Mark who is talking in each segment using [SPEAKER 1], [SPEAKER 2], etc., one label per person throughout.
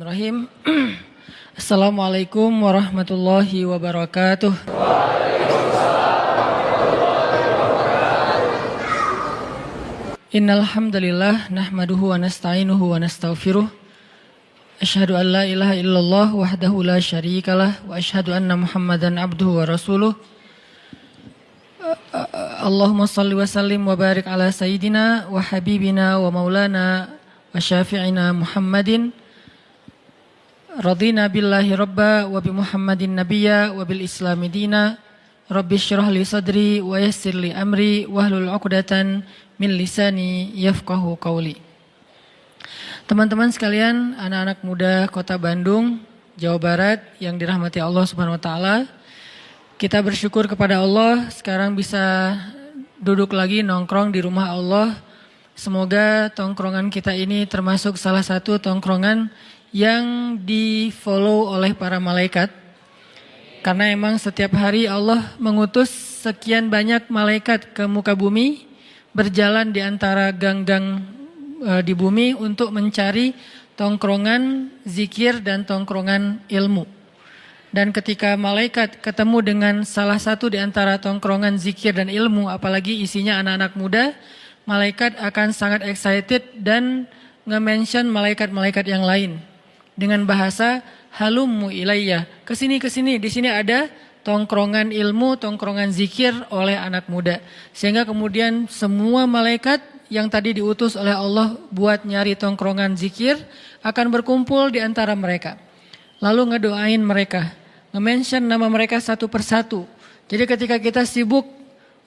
[SPEAKER 1] Bismillahirrahmanirrahim. Assalamualaikum warahmatullahi wabarakatuh. Innal hamdalillah nahmaduhu wa nasta'inuhu wa nastaghfiruh. Asyhadu an la ilaha illallah wahdahu la syarikalah wa asyhadu anna Muhammadan abduhu wa rasuluh. Allahumma shalli wa sallim wa barik ala sayyidina wa habibina wa maulana wa syafi'ina Muhammadin. Radina billahi rabba wa bi Muhammadin nabiyya wa bil islami dina. Rabbi syrah li sadri wa yassir li amri wahlul 'uqdatan min lisani yafqahu qawli. Teman-teman sekalian, anak-anak muda Kota Bandung, Jawa Barat yang dirahmati Allah Subhanahu wa taala. Kita bersyukur kepada Allah sekarang bisa duduk lagi nongkrong di rumah Allah. Semoga tongkrongan kita ini termasuk salah satu tongkrongan yang di-follow oleh para malaikat. Karena emang setiap hari Allah mengutus sekian banyak malaikat ke muka bumi, berjalan di antara gang-gang di bumi untuk mencari tongkrongan zikir dan tongkrongan ilmu. Dan ketika malaikat ketemu dengan salah satu di antara tongkrongan zikir dan ilmu, apalagi isinya anak-anak muda, malaikat akan sangat excited dan nge-mention malaikat-malaikat yang lain dengan bahasa halummu ilayya. Kesini, di sini ada tongkrongan ilmu, tongkrongan zikir oleh anak muda. Sehingga kemudian semua malaikat yang tadi diutus oleh Allah buat nyari tongkrongan zikir akan berkumpul di antara mereka. Lalu ngedoain mereka, nge-mention nama mereka satu persatu. Jadi ketika kita sibuk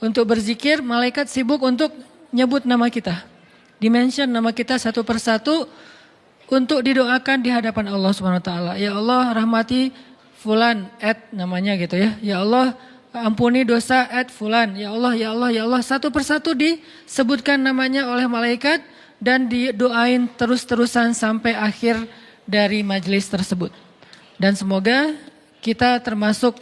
[SPEAKER 1] untuk berzikir, malaikat sibuk untuk nyebut nama kita. Di-mention nama kita satu persatu untuk didoakan di hadapan Allah Subhanahu wa taala. Ya Allah, rahmati fulan namanya gitu ya. Ya Allah, ampuni dosa fulan. Ya Allah, ya Allah, ya Allah. Satu persatu disebutkan namanya oleh malaikat dan didoain terus-terusan sampai akhir dari majelis tersebut. Dan semoga kita termasuk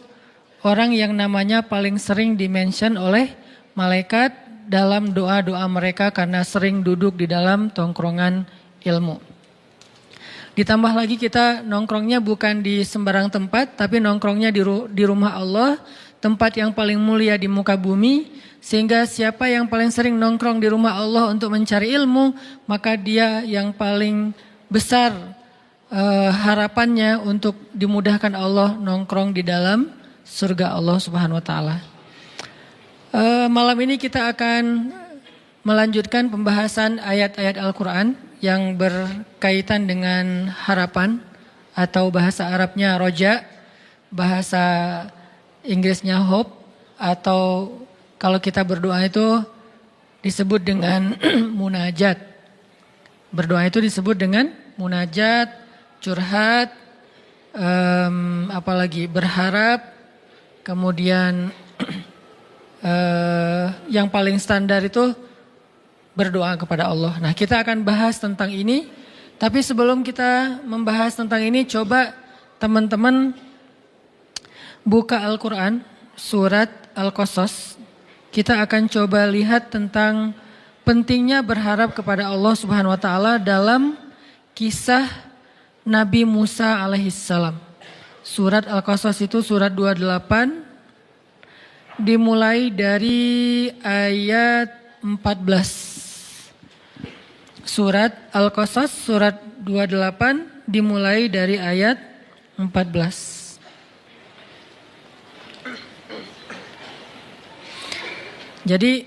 [SPEAKER 1] orang yang namanya paling sering di-mention oleh malaikat dalam doa-doa mereka karena sering duduk di dalam tongkrongan ilmu. Ditambah lagi kita nongkrongnya bukan di sembarang tempat, tapi nongkrongnya di rumah Allah, tempat yang paling mulia di muka bumi. Sehingga siapa yang paling sering nongkrong di rumah Allah untuk mencari ilmu, maka dia yang paling besar harapannya untuk dimudahkan Allah nongkrong di dalam surga Allah Subhanahu wa taala. Malam ini kita akan melanjutkan pembahasan ayat-ayat Al-Quran yang berkaitan dengan harapan atau bahasa Arabnya roja, bahasa Inggrisnya hope, atau kalau kita berdoa itu disebut dengan munajat. Berdoa itu disebut dengan munajat, curhat, apalagi berharap, kemudian yang paling standar itu berdoa kepada Allah. Nah, kita akan bahas tentang ini. Tapi sebelum kita membahas tentang ini, coba teman-teman buka Al-Quran, surat Al-Qasas. Kita akan coba lihat tentang pentingnya berharap kepada Allah Subhanahu wa taala dalam kisah Nabi Musa alaihissalam. Surat Al-Qasas itu surat 28, dimulai dari ayat 14. Surat Al-Qasas surat 28 dimulai dari ayat 14. Jadi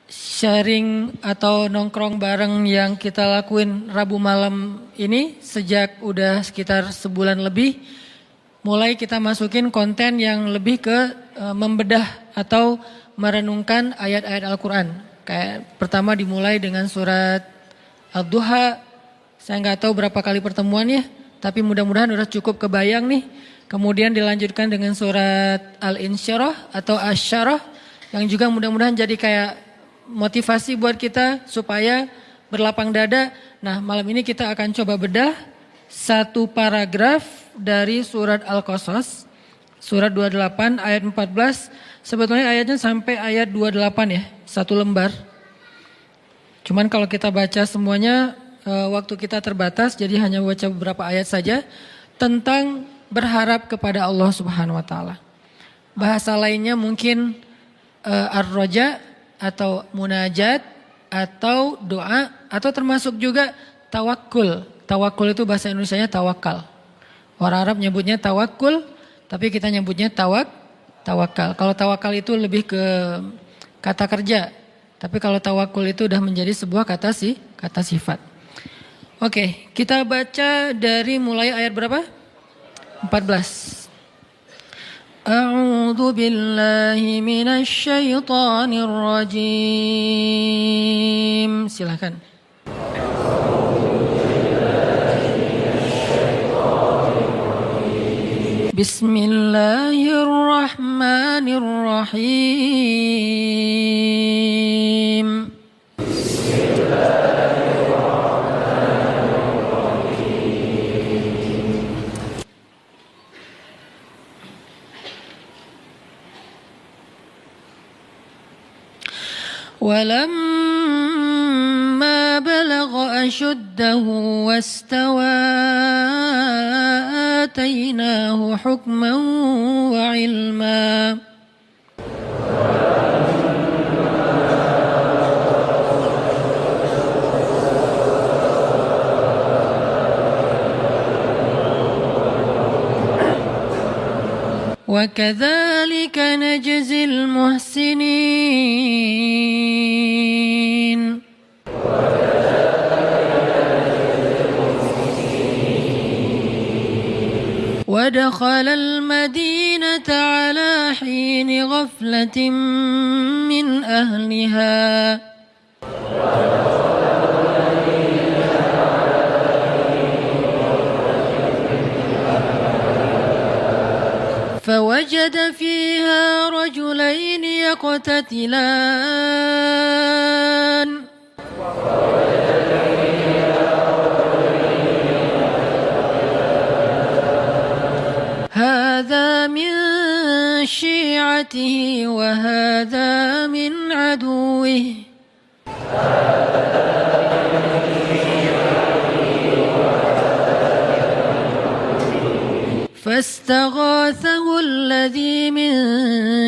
[SPEAKER 1] sharing atau nongkrong bareng yang kita lakuin Rabu malam ini sejak udah sekitar sebulan lebih, mulai kita masukin konten yang lebih ke membedah atau merenungkan ayat-ayat Al-Quran. Kayak pertama dimulai dengan surat Ad-Duha, saya nggak tahu berapa kali pertemuannya, tapi mudah-mudahan udah cukup kebayang nih. Kemudian dilanjutkan dengan surat Al-Insyirah atau Asy-Syarah, yang juga mudah-mudahan jadi kayak motivasi buat kita supaya berlapang dada. Nah, malam ini kita akan coba bedah satu paragraf dari surat Al-Qasas, surat 28 ayat 14. Sebetulnya ayatnya sampai ayat 28 ya, satu lembar. Cuman kalau kita baca semuanya waktu kita terbatas, jadi hanya baca beberapa ayat saja tentang berharap kepada Allah Subhanahu wa taala. Bahasa lainnya mungkin ar-roja atau munajat atau doa atau termasuk juga tawakul. Tawakul itu bahasa Indonesianya tawakal. Orang Arab nyebutnya tawakul, tapi kita nyebutnya tawakal. Kalau tawakal itu lebih ke kata kerja, tapi kalau tawakul itu udah menjadi sebuah kata sifat. Oke, kita baca dari mulai ayat berapa? 14. A'udzu billahi minasy syaithanir rajim. Silakan. Bismillahirrahmanirrahim. ولما بلغ أشده واستوى آتيناه حكما وعلما وكذلك نجزي المحسنين ودخل المدينة على حين غفلة من أهلها فوجد فيها رجلين يقتتلان هذا من شيعته وهذا من عدوه فاستغاثه الذي من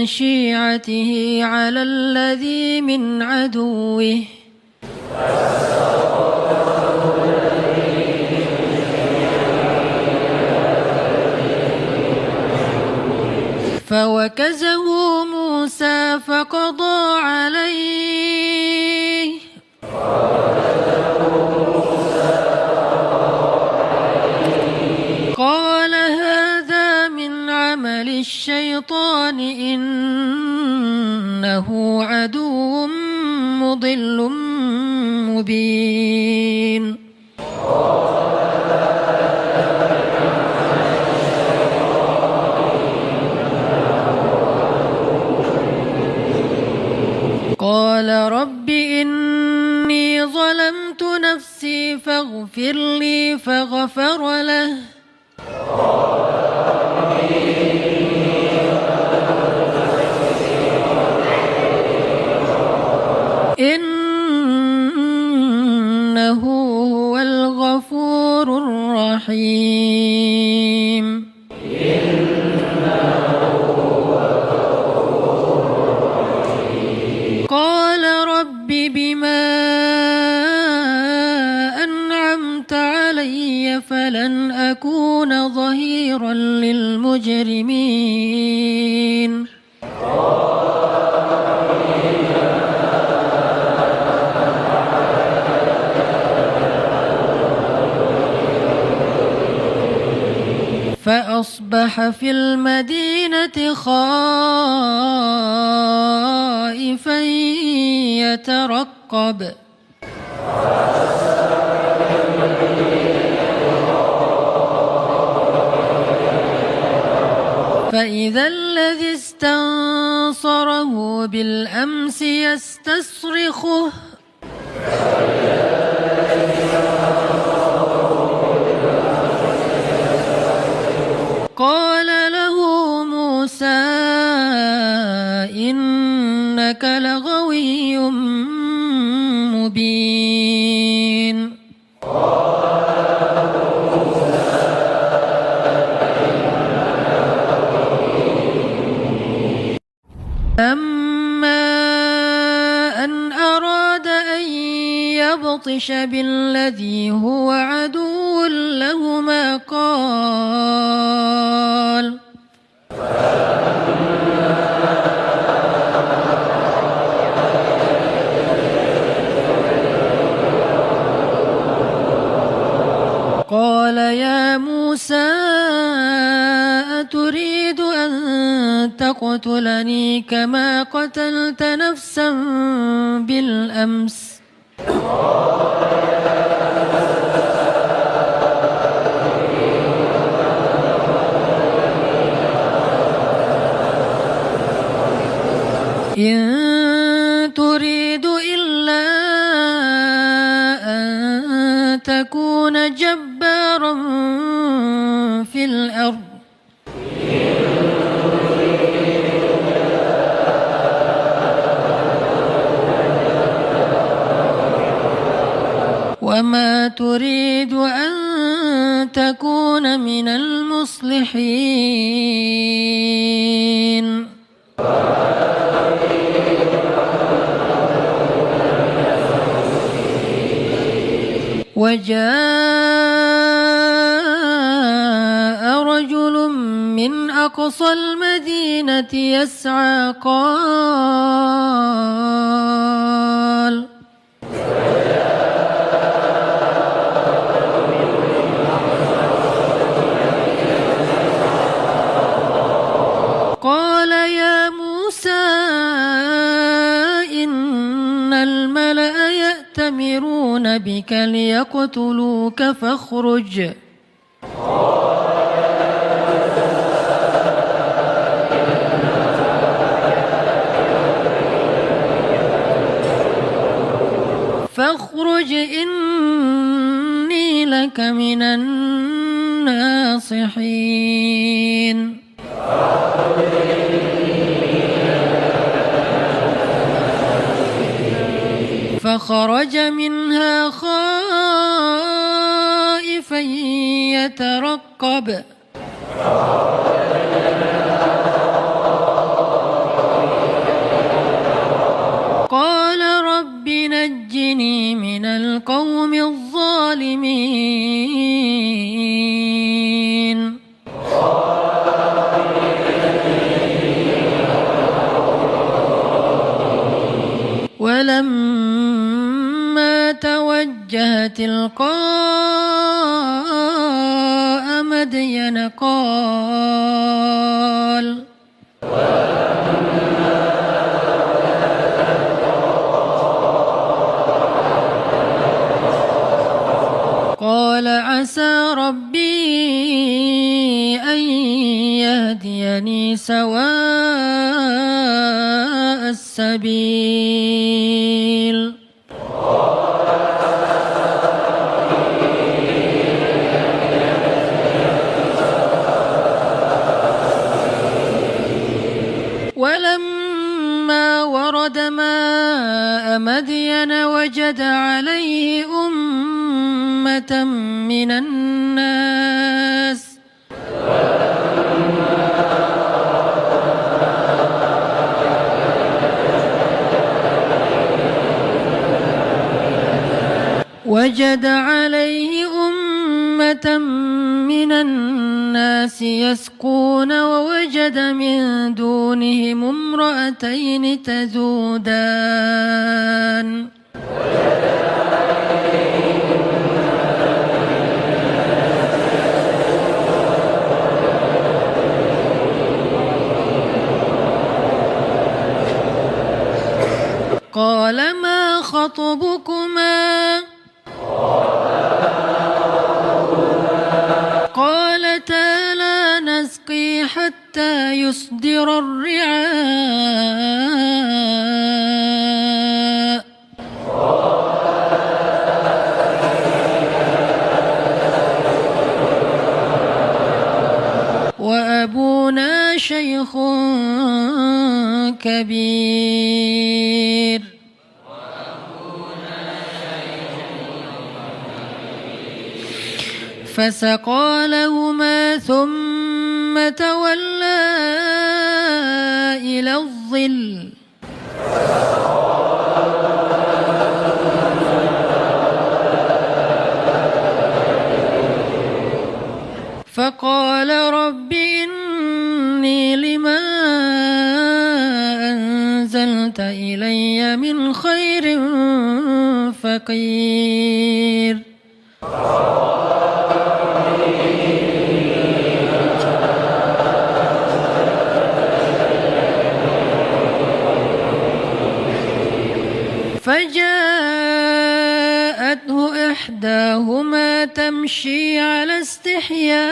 [SPEAKER 1] شيعته على الذي من عدوه فوكزه موسى فقضى عليه قال هذا من عمل الشيطان إنه عدو مضل مبين قال رب إني ظلمت نفسي فاغفر لي فغفر له إنه هو الغفور الرحيم قال رب بما أنعمت علي فلن أكون ظهيرا للمجرمين فأصبح في المدينة خائفا يترقب فإذا الذي استنصره بالأمس يستصرخه قال له موسى إنك لغوي مبين فوحش بالذي هو عدو لهما قال يا موسى أتريد أن تقتلني كما قتلت نفسا بالأمس إن تريد إلا أن تكون جبارا في الأرض وما تريد أن تكون من المصلحين وجاء رجل من أقصى المدينة يسعى قال يا موسى إن الملأ يأتمرون بك ليقتلوك فاخرج إني لك من الناصحين فخرج منها خائفا يترقب قال رب نجني من القوم الظالمين ولما توجه تلقاء مدين قال عسى ربي أن يهديني سواء السبيل ولما ورد ماء مدين وجد عليه أمة من الناس يسقون ووجد من دونهم امرأتين تذودان قال ما خطبكما قالتا لا نسقي حتى يصدر الرعاء وأبونا شيخ كبير فسقى لهما ثم تولى إلى الظل فقال رب إني لما أنزلت إلي من خير فقير فجاءته إحداهما تمشي على استحياء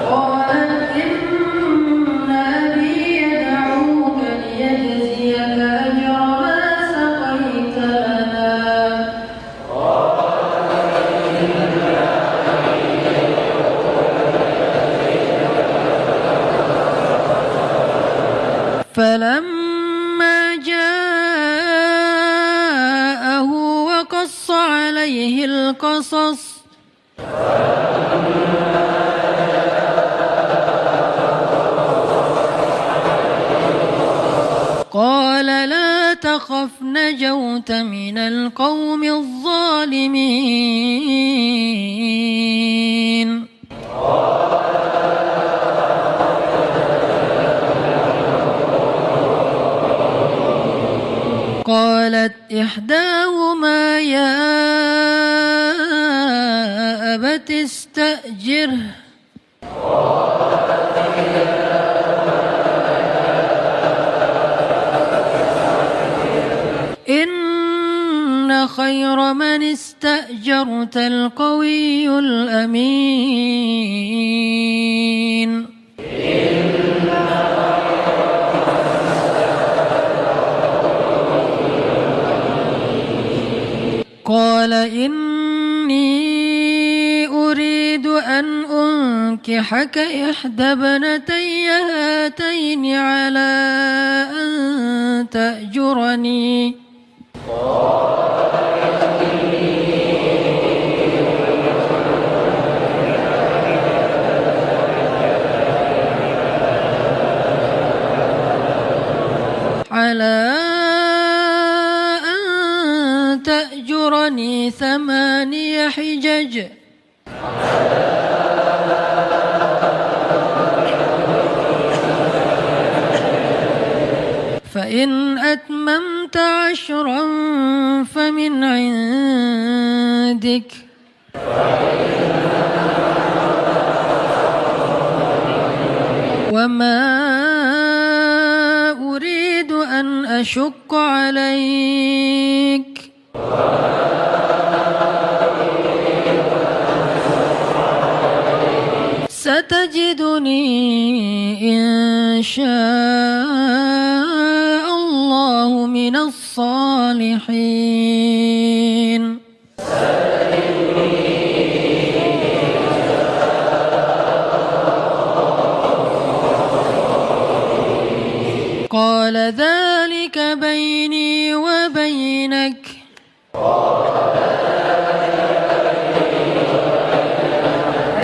[SPEAKER 1] قالت إن أبي يدعوك ليجزيك أجر ما سقيت لنا فلما جاءه وقص عليه القصص قال لا تخف نجوت من القوم الظالمين قالت إحداهما يا أبت استأجره إن خير من استأجرت القوي الأمين قال إني أريد أن أنكحك إحدى ابنتي هاتين على أن تأجرني على أن تأجرني 8 حجج فإن أتممت 10 فمن عندك وما أريد أن أشق عليك ستجدني إن شاء الله من الصالحين قال ذلك بيني وبينك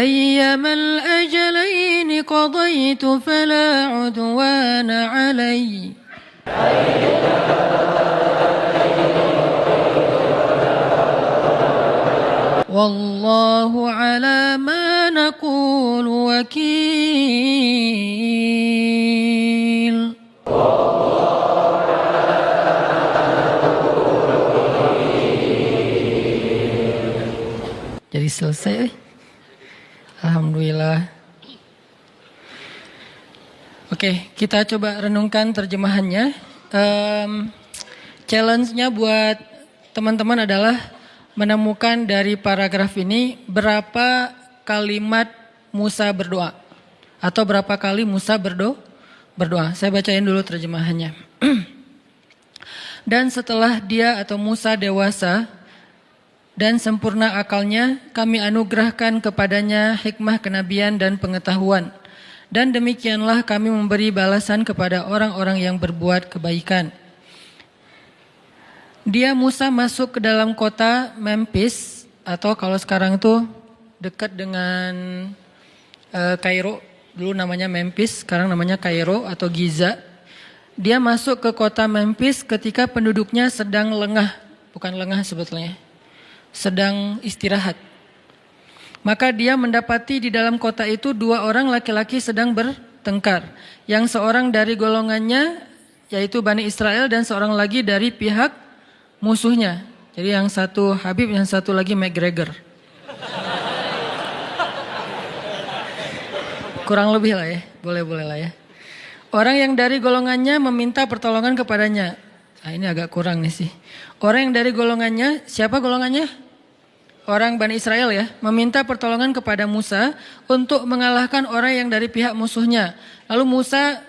[SPEAKER 1] أيما الأجلين قضيت فلا عدوان علي والله على ما نقول وكيل. Jadi selesai. Alhamdulillah. Oke, kita coba renungkan terjemahannya. Challenge-nya buat teman-teman adalah menemukan dari paragraf ini berapa kalimat Musa berdoa atau berapa kali Musa berdoa. Saya bacain dulu terjemahannya. Dan setelah dia atau Musa dewasa dan sempurna akalnya, kami anugerahkan kepadanya hikmah kenabian dan pengetahuan. Dan demikianlah kami memberi balasan kepada orang-orang yang berbuat kebaikan. Dia Musa masuk ke dalam kota Memphis, atau kalau sekarang itu dekat dengan Kairo. dulu namanya Memphis, sekarang namanya Kairo atau Giza. Dia masuk ke kota Memphis ketika penduduknya sedang lengah, bukan lengah sebetulnya, sedang istirahat. Maka dia mendapati di dalam kota itu 2 orang laki-laki sedang bertengkar. Yang seorang dari golongannya yaitu Bani Israel dan seorang lagi dari pihak musuhnya. Jadi yang satu Habib, yang satu lagi McGregor. Kurang lebih lah ya, boleh-boleh lah ya. Orang yang dari golongannya meminta pertolongan kepadanya. Nah, ini agak kurang nih sih. Orang yang dari golongannya, siapa golongannya? Orang Bani Israel ya, meminta pertolongan kepada Musa untuk mengalahkan orang yang dari pihak musuhnya. Lalu Musa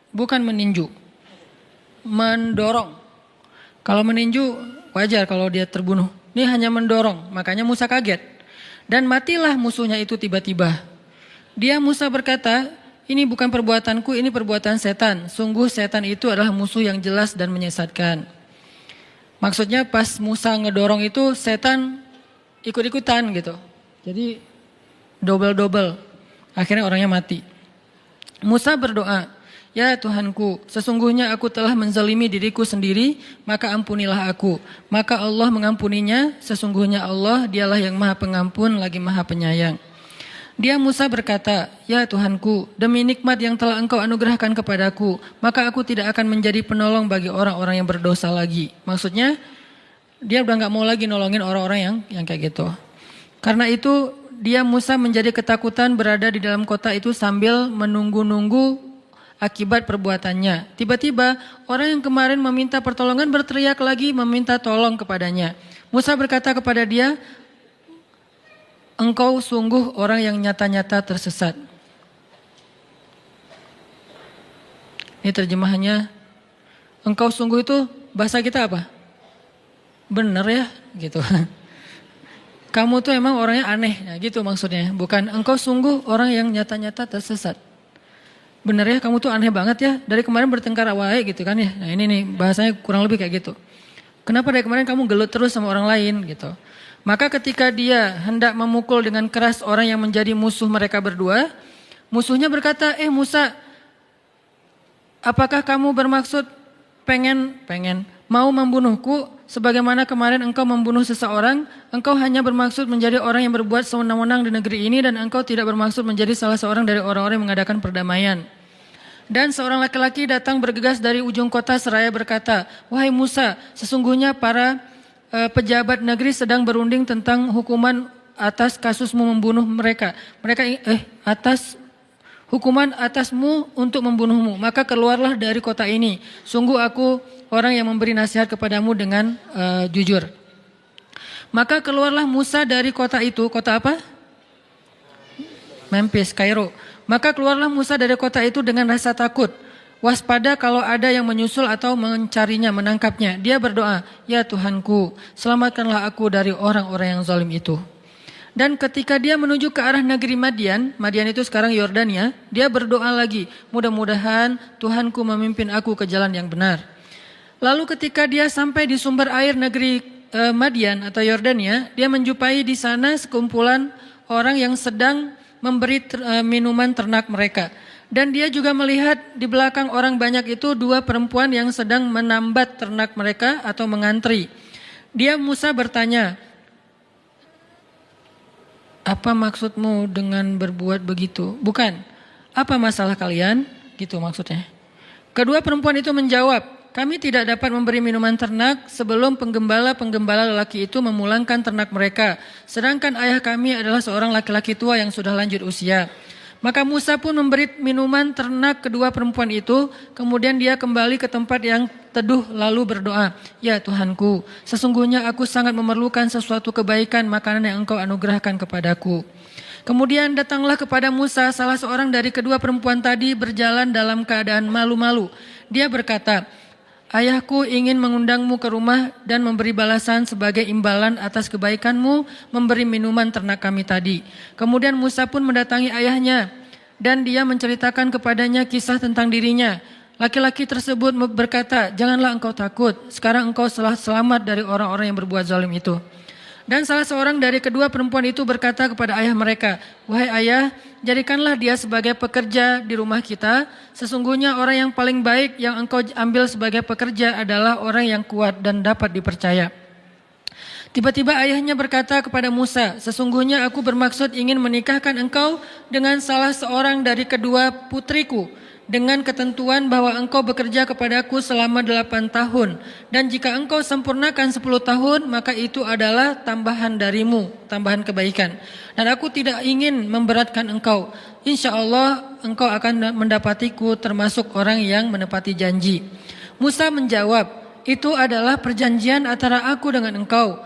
[SPEAKER 1] bukan meninju, mendorong. Kalau meninju wajar kalau dia terbunuh. Ini hanya mendorong, makanya Musa kaget. Dan matilah musuhnya itu tiba-tiba. Dia Musa berkata, ini bukan perbuatanku, ini perbuatan setan. Sungguh setan itu adalah musuh yang jelas dan menyesatkan. Maksudnya pas Musa ngedorong itu setan ikut-ikutan gitu. Jadi double-double. Akhirnya orangnya mati. Musa berdoa, ya Tuhanku, sesungguhnya aku telah menzalimi diriku sendiri, maka ampunilah aku. Maka Allah mengampuninya, sesungguhnya Allah dialah yang maha pengampun lagi maha penyayang. Dia Musa berkata, ya Tuhanku, demi nikmat yang telah engkau anugerahkan kepadaku, maka aku tidak akan menjadi penolong bagi orang-orang yang berdosa lagi. Maksudnya, dia udah gak mau lagi nolongin orang-orang yang kayak gitu. Karena itu dia Musa menjadi ketakutan berada di dalam kota itu sambil menunggu-nunggu akibat perbuatannya. Tiba-tiba orang yang kemarin meminta pertolongan berteriak lagi meminta tolong kepadanya. Musa berkata kepada dia, engkau sungguh orang yang nyata-nyata tersesat. Ini terjemahannya, engkau sungguh itu bahasa kita apa? Bener ya gitu. Kamu tuh emang orangnya aneh, nah, gitu maksudnya. Bukan engkau sungguh orang yang nyata-nyata tersesat. Bener ya, kamu tuh aneh banget ya. Dari kemarin bertengkar awalnya gitu kan ya. Nah ini nih bahasanya kurang lebih kayak gitu. Kenapa dari kemarin kamu gelut terus sama orang lain gitu. Maka ketika dia hendak memukul dengan keras orang yang menjadi musuh mereka berdua, musuhnya berkata, Musa, apakah kamu bermaksud pengen mau membunuhku sebagaimana kemarin engkau membunuh seseorang? Engkau hanya bermaksud menjadi orang yang berbuat sewenang-wenang di negeri ini dan engkau tidak bermaksud menjadi salah seorang dari orang-orang yang mengadakan perdamaian. Dan seorang laki-laki datang bergegas dari ujung kota seraya berkata, wahai Musa, sesungguhnya para pejabat negeri sedang berunding tentang hukuman atas kasusmu membunuh mereka. Hukuman atasmu untuk membunuhmu. Maka keluarlah dari kota ini. Sungguh aku orang yang memberi nasihat kepadamu dengan jujur. Maka keluarlah Musa dari kota itu. Kota apa? Memphis, Kairo. Maka keluarlah Musa dari kota itu dengan rasa takut. Waspada kalau ada yang menyusul atau mencarinya, menangkapnya. Dia berdoa, ya Tuhanku, selamatkanlah aku dari orang-orang yang zalim itu. Dan ketika dia menuju ke arah negeri Madian itu sekarang Yordania, dia berdoa lagi, mudah-mudahan Tuhanku memimpin aku ke jalan yang benar. Lalu ketika dia sampai di sumber air negeri Madian atau Yordania, dia menjumpai di sana sekumpulan orang yang sedang memberi minuman ternak mereka. Dan dia juga melihat di belakang orang banyak itu 2 perempuan yang sedang menambat ternak mereka atau mengantri. Dia Musa bertanya, apa maksudmu dengan berbuat begitu? Bukan, apa masalah kalian? Gitu maksudnya. Kedua perempuan itu menjawab, kami tidak dapat memberi minuman ternak sebelum penggembala-penggembala lelaki itu memulangkan ternak mereka. Sedangkan ayah kami adalah seorang laki-laki tua yang sudah lanjut usia. Maka Musa pun memberi minuman ternak kedua perempuan itu. Kemudian dia kembali ke tempat yang teduh lalu berdoa, ya Tuhanku, sesungguhnya aku sangat memerlukan sesuatu kebaikan makanan yang engkau anugerahkan kepadaku. Kemudian datanglah kepada Musa salah seorang dari kedua perempuan tadi berjalan dalam keadaan malu-malu. Dia berkata, ayahku ingin mengundangmu ke rumah dan memberi balasan sebagai imbalan atas kebaikanmu memberi minuman ternak kami tadi. Kemudian Musa pun mendatangi ayahnya dan dia menceritakan kepadanya kisah tentang dirinya. Laki-laki tersebut berkata, janganlah engkau takut, sekarang engkau telah selamat dari orang-orang yang berbuat zalim itu. Dan salah seorang dari kedua perempuan itu berkata kepada ayah mereka, "Wahai ayah, jadikanlah dia sebagai pekerja di rumah kita. Sesungguhnya orang yang paling baik yang engkau ambil sebagai pekerja adalah orang yang kuat dan dapat dipercaya." Tiba-tiba ayahnya berkata kepada Musa, "Sesungguhnya aku bermaksud ingin menikahkan engkau dengan salah seorang dari kedua putriku, dengan ketentuan bahwa engkau bekerja kepadaku selama 8 tahun. Dan jika engkau sempurnakan 10 tahun, maka itu adalah tambahan darimu, tambahan kebaikan. Dan aku tidak ingin memberatkan engkau. Insya Allah engkau akan mendapatiku termasuk orang yang menepati janji." Musa menjawab, "Itu adalah perjanjian antara aku dengan engkau.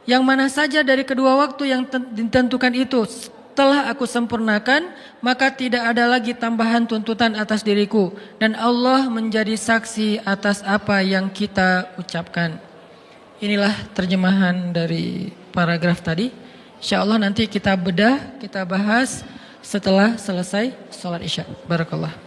[SPEAKER 1] Yang mana saja dari kedua waktu yang ditentukan itu telah aku sempurnakan, maka tidak ada lagi tambahan tuntutan atas diriku, dan Allah menjadi saksi atas apa yang kita ucapkan." Inilah terjemahan dari paragraf tadi. Insya Allah nanti kita bedah, kita bahas setelah selesai sholat isya. Barakallah.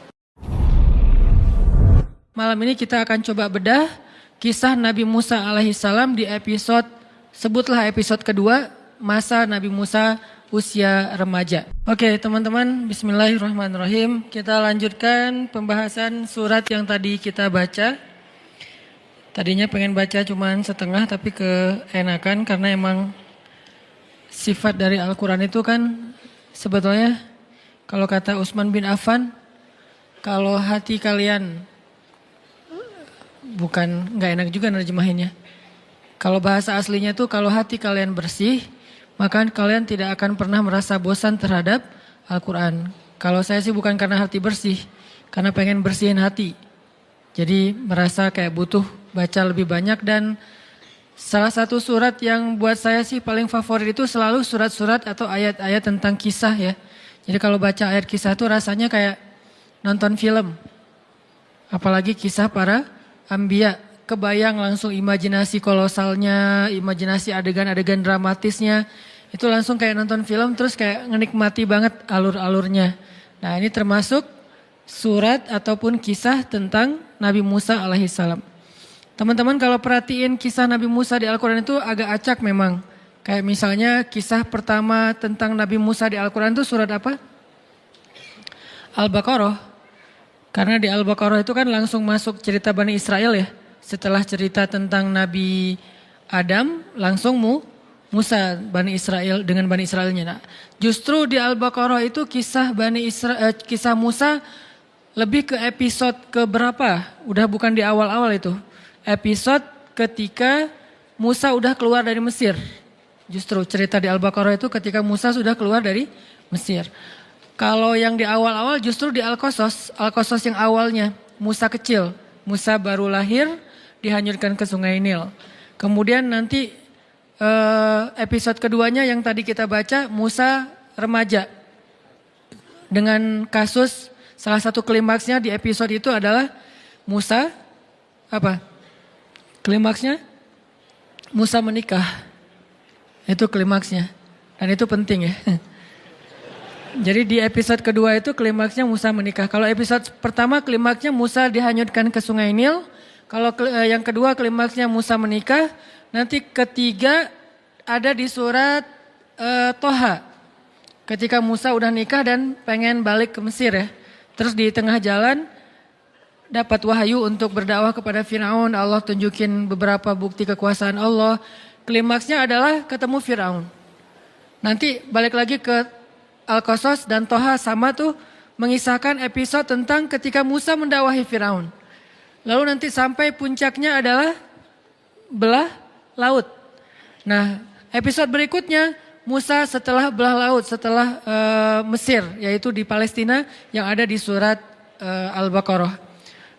[SPEAKER 1] Malam ini kita akan coba bedah kisah Nabi Musa alaihissalam di episode, sebutlah episode kedua, masa Nabi Musa usia remaja. Oke teman-teman, bismillahirrahmanirrahim. Kita lanjutkan pembahasan surat yang tadi kita baca. Tadinya pengen baca cuman setengah tapi keenakan karena emang sifat dari Al-Quran itu kan sebetulnya kalau kata Utsman bin Affan, kalau hati kalian, bukan gak enak juga nerjemahinnya. Kalau bahasa aslinya tuh kalau hati kalian bersih, maka kalian tidak akan pernah merasa bosan terhadap Al-Quran. Kalau saya sih bukan karena hati bersih, karena pengen bersihin hati. Jadi merasa kayak butuh baca lebih banyak, dan salah satu surat yang buat saya sih paling favorit itu selalu surat-surat atau ayat-ayat tentang kisah ya. Jadi kalau baca ayat kisah tuh rasanya kayak nonton film. Apalagi kisah para anbiya. Kebayang langsung imajinasi kolosalnya, imajinasi adegan-adegan dramatisnya. Itu langsung kayak nonton film terus kayak ngenikmati banget alur-alurnya. Nah ini termasuk surat ataupun kisah tentang Nabi Musa alaihissalam. Teman-teman kalau perhatiin kisah Nabi Musa di Al-Quran itu agak acak memang. Kayak misalnya kisah pertama tentang Nabi Musa di Al-Quran itu surat apa? Al-Baqarah. Karena di Al-Baqarah itu kan langsung masuk cerita Bani Israel ya. Setelah cerita tentang Nabi Adam, langsung Musa Bani Israel dengan Bani Israelnya. Nah, justru di Al-Baqarah itu kisah kisah Musa lebih ke episode ke berapa? Udah bukan di awal-awal itu. Episode ketika Musa udah keluar dari Mesir. Justru cerita di Al-Baqarah itu ketika Musa sudah keluar dari Mesir. Kalau yang di awal-awal justru di Al-Qasas. Al-Qasas yang awalnya Musa kecil. Musa baru lahir, dihanyutkan ke Sungai Nil. Kemudian nanti episode keduanya yang tadi kita baca, Musa remaja. Dengan kasus, salah satu klimaksnya di episode itu adalah Musa, apa? Klimaksnya? Musa menikah. Itu klimaksnya. Dan itu penting ya. Jadi di episode kedua itu klimaksnya Musa menikah. Kalau episode pertama klimaksnya Musa dihanyutkan ke Sungai Nil. Kalau yang kedua klimaksnya Musa menikah. Nanti ketiga ada di surat Toha. Ketika Musa udah nikah dan pengen balik ke Mesir ya. Terus di tengah jalan dapat wahyu untuk berdakwah kepada Firaun. Allah tunjukin beberapa bukti kekuasaan Allah. Klimaksnya adalah ketemu Firaun. Nanti balik lagi ke Al-Qasas dan Toha sama tuh mengisahkan episode tentang ketika Musa mendakwahi Firaun. Lalu nanti sampai puncaknya adalah belah laut. Nah episode berikutnya Musa setelah belah laut, setelah Mesir, yaitu di Palestina yang ada di surat Al-Baqarah.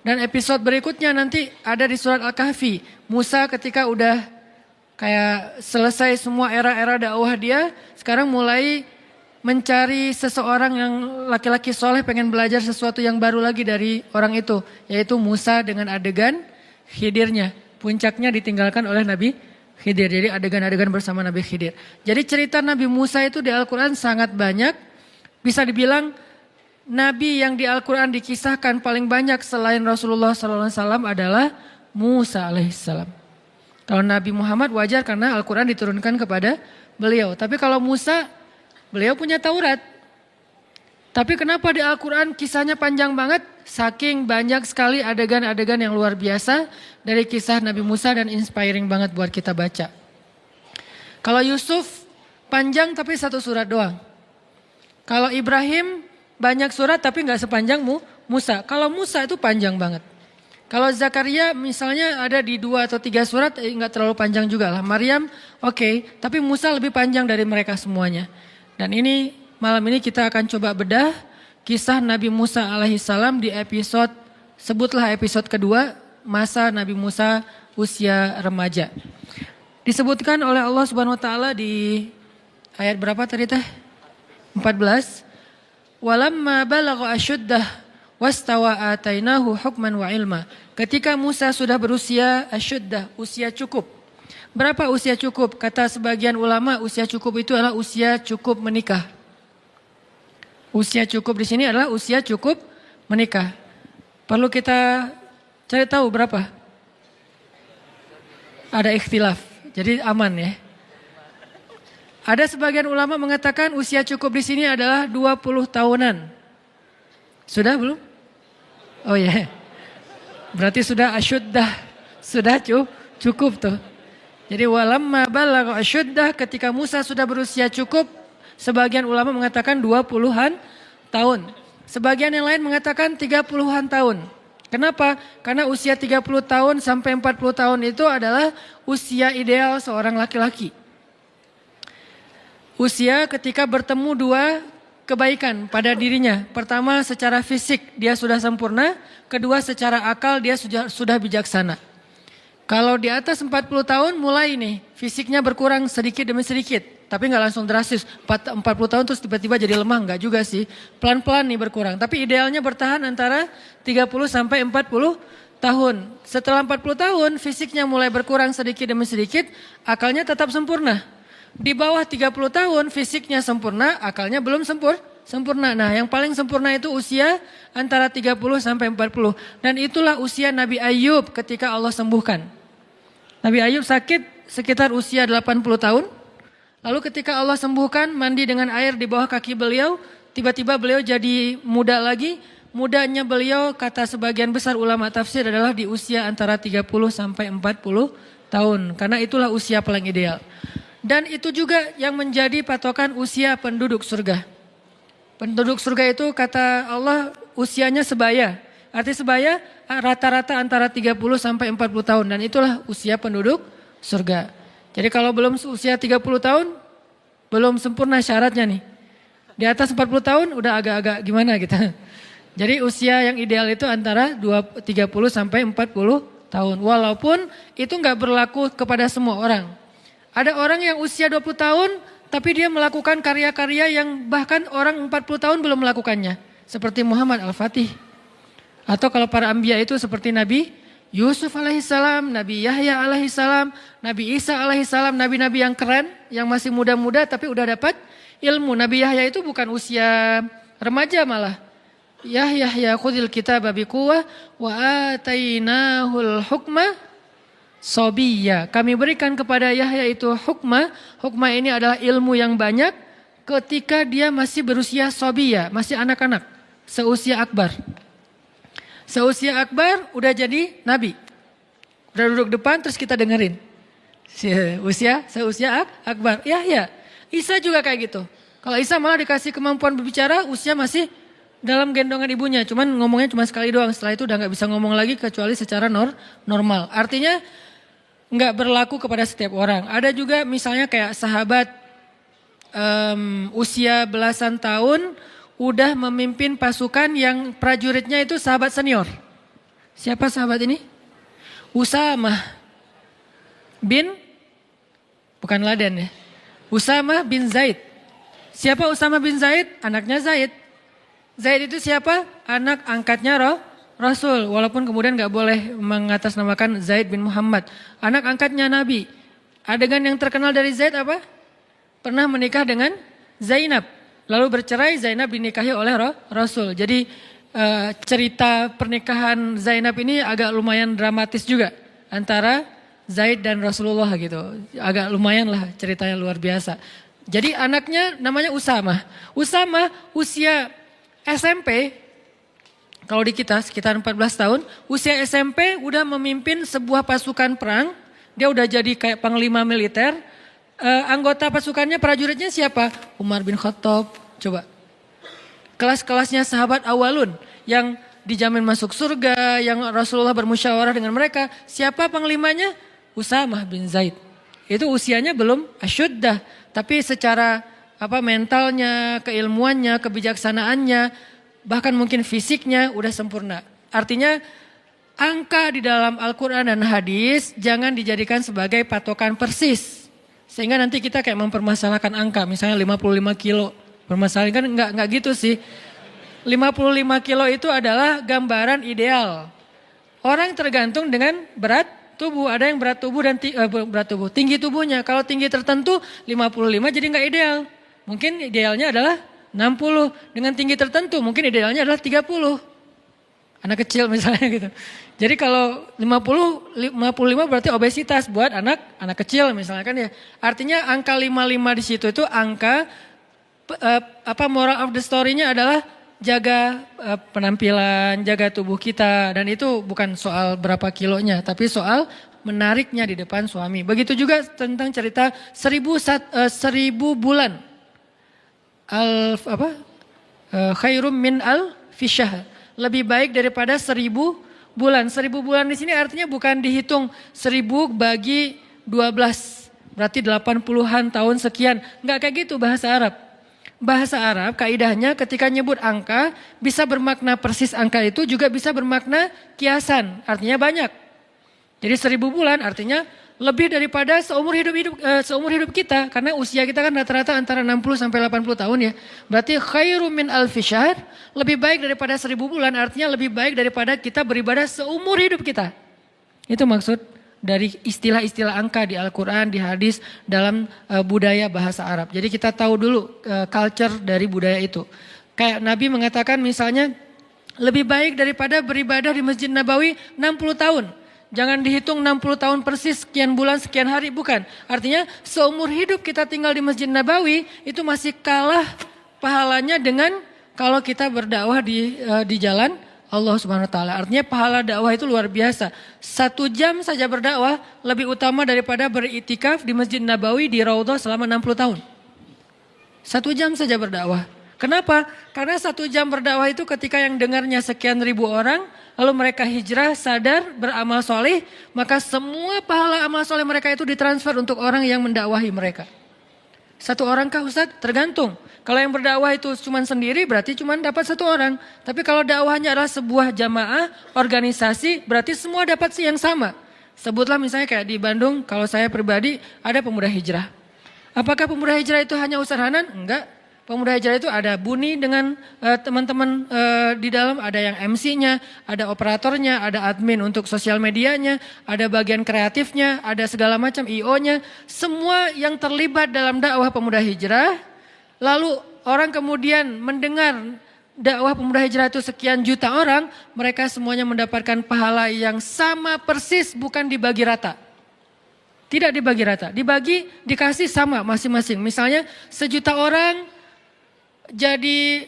[SPEAKER 1] Dan episode berikutnya nanti ada di surat Al-Kahfi. Musa ketika udah kayak selesai semua era-era dakwah dia, sekarang mulai mencari seseorang yang laki-laki soleh pengen belajar sesuatu yang baru lagi dari orang itu. Yaitu Musa dengan adegan Khidirnya. Puncaknya ditinggalkan oleh Nabi Khidir. Jadi adegan-adegan bersama Nabi Khidir. Jadi cerita Nabi Musa itu di Al-Quran sangat banyak. Bisa dibilang Nabi yang di Al-Quran dikisahkan paling banyak selain Rasulullah SAW adalah Musa alaihissalam. Kalau Nabi Muhammad wajar karena Al-Quran diturunkan kepada beliau. Tapi kalau Musa, beliau punya Taurat. Tapi kenapa di Al-Quran kisahnya panjang banget? Saking banyak sekali adegan-adegan yang luar biasa dari kisah Nabi Musa dan inspiring banget buat kita baca. Kalau Yusuf panjang tapi satu surat doang. Kalau Ibrahim banyak surat tapi nggak sepanjang Musa. Kalau Musa itu panjang banget. Kalau Zakaria misalnya ada di 2 atau 3 surat nggak terlalu panjang juga lah. Maryam oke, tapi Musa lebih panjang dari mereka semuanya. Dan ini malam ini kita akan coba bedah kisah Nabi Musa alaihissalam di episode, sebutlah episode kedua, masa Nabi Musa usia remaja. Disebutkan oleh Allah Subhanahu wa taala di ayat berapa tadi teh? 14. Walamma balagha asyuddah wastawa atainahu hukman wa ilma. Ketika Musa sudah berusia asyuddah, usia cukup. Berapa usia cukup? Kata sebagian ulama, usia cukup itu adalah usia cukup menikah. Usia cukup di sini adalah usia cukup menikah. Perlu kita cari tahu berapa? Ada ikhtilaf. Jadi aman ya. Ada sebagian ulama mengatakan usia cukup di sini adalah 20 tahunan. Sudah belum? Oh ya. Yeah. Berarti sudah asyuddah. Sudah cukup tuh. Jadi walamma balagha asyuddah, ketika Musa sudah berusia cukup, sebagian ulama mengatakan 20-an tahun. Sebagian yang lain mengatakan 30-an tahun. Kenapa? Karena usia 30 tahun sampai 40 tahun itu adalah usia ideal seorang laki-laki. Usia ketika bertemu dua kebaikan pada dirinya. Pertama secara fisik dia sudah sempurna, kedua secara akal dia sudah bijaksana. Kalau di atas 40 tahun mulai nih fisiknya berkurang sedikit demi sedikit. Tapi gak langsung drastis, 40 tahun terus tiba-tiba jadi lemah, enggak juga sih. Pelan-pelan nih berkurang, tapi idealnya bertahan antara 30 sampai 40 tahun. Setelah 40 tahun fisiknya mulai berkurang sedikit demi sedikit, akalnya tetap sempurna. Di bawah 30 tahun fisiknya sempurna, akalnya belum sempurna. Nah yang paling sempurna itu usia antara 30 sampai 40. Dan itulah usia Nabi Ayub ketika Allah sembuhkan. Nabi Ayub sakit sekitar usia 80 tahun. Lalu ketika Allah sembuhkan, mandi dengan air di bawah kaki beliau, tiba-tiba beliau jadi muda lagi. Mudanya beliau kata sebagian besar ulama tafsir adalah di usia antara 30 sampai 40 tahun. Karena itulah usia paling ideal. Dan itu juga yang menjadi patokan usia penduduk surga. Penduduk surga itu kata Allah usianya sebaya. Arti sebaya rata-rata antara 30 sampai 40 tahun. Dan itulah usia penduduk surga. Jadi kalau belum usia 30 tahun, belum sempurna syaratnya nih. Di atas 40 tahun udah agak-agak gimana gitu. Jadi usia yang ideal itu antara 30 sampai 40 tahun. Walaupun itu nggak berlaku kepada semua orang. Ada orang yang usia 20 tahun tapi dia melakukan karya-karya yang bahkan orang 40 tahun belum melakukannya. Seperti Muhammad Al-Fatih. Atau kalau para anbiya itu seperti Nabi Yusuf alaihissalam, Nabi Yahya alaihissalam, Nabi Isa alaihissalam, nabi-nabi yang keren, yang masih muda-muda tapi udah dapat ilmu. Nabi Yahya itu bukan usia remaja malah. Yahya khudil kitaba biquwwah wa atainahul hukma sobiyya. Kami berikan kepada Yahya itu hukma. Hukma ini adalah ilmu yang banyak ketika dia masih berusia sobiyya, masih anak-anak, seusia akbar. Seusia akbar udah jadi nabi. Udah duduk depan terus kita dengerin. Seusia akbar. Yahya. Isa juga kayak gitu. Kalau Isa malah dikasih kemampuan berbicara, usia masih dalam gendongan ibunya. Cuman ngomongnya cuma sekali doang. Setelah itu udah gak bisa ngomong lagi kecuali secara normal. Artinya gak berlaku kepada setiap orang. Ada juga misalnya kayak sahabat usia belasan tahun udah memimpin pasukan yang prajuritnya itu sahabat senior. Siapa sahabat ini? Usamah bin, bukan Laden ya. Usamah bin Zaid. Siapa Usamah bin Zaid? Anaknya Zaid. Zaid itu siapa? Anak angkatnya Rasul. Walaupun kemudian gak boleh mengatasnamakan Zaid bin Muhammad. Anak angkatnya Nabi. Adegan yang terkenal dari Zaid apa? Pernah menikah dengan Zainab. Lalu bercerai, Zainab dinikahi oleh Rasul. Jadi cerita pernikahan Zainab ini agak lumayan dramatis juga. Antara Zaid dan Rasulullah gitu. Agak lumayan lah ceritanya luar biasa. Jadi anaknya namanya Usamah. Usamah usia SMP, kalau di kita sekitar 14 tahun, usia SMP udah memimpin sebuah pasukan perang. Dia udah jadi kayak panglima militer. Anggota pasukannya, prajuritnya siapa? Umar bin Khattab. Coba. Kelas-kelasnya sahabat awalun yang dijamin masuk surga, yang Rasulullah bermusyawarah dengan mereka. Siapa panglimanya? Usamah bin Zaid. Itu usianya belum asyuddah, tapi secara mentalnya, keilmuannya, kebijaksanaannya, bahkan mungkin fisiknya udah sempurna. Artinya angka di dalam Al-Quran dan hadis jangan dijadikan sebagai patokan persis. Sehingga nanti kita kayak mempermasalahkan angka, misalnya 55 kilo. Permasalahan kan enggak gitu sih. 55 kilo itu adalah gambaran ideal. Orang tergantung dengan berat tubuh. Ada yang berat tubuh dan tinggi tubuhnya. Kalau tinggi tertentu 55 jadi enggak ideal. Mungkin idealnya adalah 60. Dengan tinggi tertentu mungkin idealnya adalah 30. Anak kecil misalnya gitu. Jadi kalau 55 berarti obesitas buat anak kecil misalnya kan ya. Artinya angka 55 di situ itu angka moral of the story-nya adalah jaga penampilan, jaga tubuh kita, dan itu bukan soal berapa kilonya, tapi soal menariknya di depan suami. Begitu juga tentang cerita 1000 bulan. Khairum min al-fisyahr. Lebih baik daripada 1000 bulan. 1000 bulan di sini artinya bukan dihitung 1000 bagi 12. Berarti 80-an tahun sekian. Enggak kayak gitu bahasa Arab. Bahasa Arab kaidahnya ketika nyebut angka bisa bermakna persis angka itu, juga bisa bermakna kiasan. Artinya banyak. Jadi 1000 bulan artinya lebih daripada seumur hidup kita, karena usia kita kan rata-rata antara 60 sampai 80 tahun ya. Berarti khairum min alfi syahr, lebih baik daripada 1000 bulan, artinya lebih baik daripada kita beribadah seumur hidup kita. Itu maksud dari istilah-istilah angka di Al-Qur'an, di hadis, dalam budaya bahasa Arab. Jadi kita tahu dulu culture dari budaya itu. Kayak Nabi mengatakan misalnya lebih baik daripada beribadah di Masjid Nabawi 60 tahun. Jangan dihitung 60 tahun persis, sekian bulan, sekian hari, bukan. Artinya seumur hidup kita tinggal di Masjid Nabawi itu masih kalah pahalanya dengan kalau kita berdakwah di jalan Allah Subhanahu wa taala. Artinya pahala dakwah itu luar biasa. 1 jam saja berdakwah lebih utama daripada beritikaf di Masjid Nabawi di Raudhah selama 60 tahun. 1 jam saja berdakwah. Kenapa? Karena 1 jam berdakwah itu ketika yang dengarnya sekian ribu orang, lalu mereka hijrah, sadar, beramal soleh, maka semua pahala amal soleh mereka itu ditransfer untuk orang yang mendakwahi mereka. 1 orang kah Ustaz? Tergantung. Kalau yang berdakwah itu cuma sendiri berarti cuma dapat 1 orang. Tapi kalau dakwahnya adalah sebuah jamaah, organisasi, berarti semua dapat sih yang sama. Sebutlah misalnya kayak di Bandung, kalau saya pribadi ada pemuda hijrah. Apakah pemuda hijrah itu hanya Ustaz Hanan? Enggak. Pemuda hijrah itu ada Buni dengan teman-teman di dalam, ada yang MC-nya, ada operatornya, ada admin untuk sosial medianya, ada bagian kreatifnya, ada segala macam IO-nya. Semua yang terlibat dalam dakwah pemuda hijrah, lalu orang kemudian mendengar dakwah pemuda hijrah itu sekian juta orang, mereka semuanya mendapatkan pahala yang sama persis, bukan dibagi rata. Tidak dibagi rata, dikasih sama masing-masing. Misalnya 1.000.000 orang jadi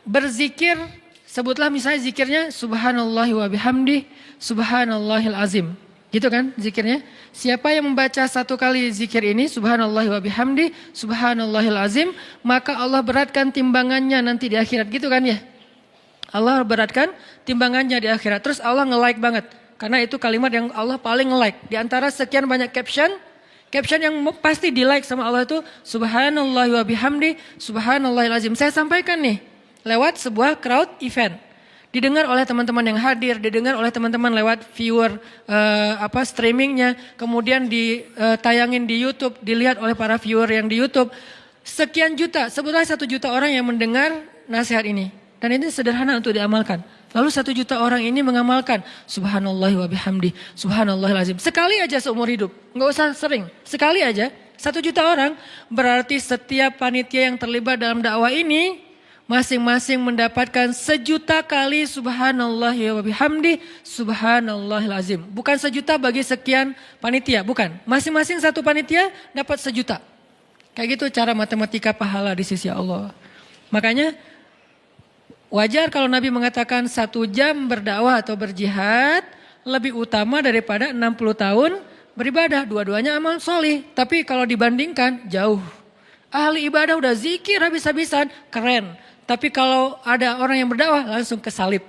[SPEAKER 1] berzikir, sebutlah misalnya zikirnya subhanallahi wa bihamdi subhanallahil azim. Gitu kan zikirnya. Siapa yang membaca 1 kali zikir ini subhanallahi wa bihamdi subhanallahil azim, maka Allah beratkan timbangannya nanti di akhirat, gitu kan ya. Allah beratkan timbangannya di akhirat. Terus Allah nge-like banget. Karena itu kalimat yang Allah paling nge-like. Di antara sekian banyak caption yang pasti di like sama Allah itu subhanallah wa bihamdi subhanallahil azim. Saya sampaikan nih lewat sebuah crowd event. Didengar oleh teman-teman yang hadir, didengar oleh teman-teman lewat viewer streamingnya, kemudian ditayangin di YouTube, dilihat oleh para viewer yang di YouTube. Sekian juta, sebutlah 1 juta orang yang mendengar nasihat ini. Dan ini sederhana untuk diamalkan. Lalu 1 juta orang ini mengamalkan subhanallah wa bihamdi subhanallahil azim. Sekali aja seumur hidup, nggak usah sering. Sekali aja 1 juta orang, berarti setiap panitia yang terlibat dalam dakwah ini masing-masing mendapatkan 1.000.000 kali subhanallah wa bihamdi subhanallahil azim. Bukan 1.000.000 bagi sekian panitia, bukan. Masing-masing satu panitia dapat 1.000.000. Kayak gitu cara matematika pahala di sisi Allah. Makanya wajar kalau Nabi mengatakan 1 jam berdakwah atau berjihad lebih utama daripada 60 tahun beribadah. Dua-duanya amal solih. Tapi kalau dibandingkan jauh. Ahli ibadah udah zikir habis-habisan, keren. Tapi kalau ada orang yang berdakwah langsung kesalib.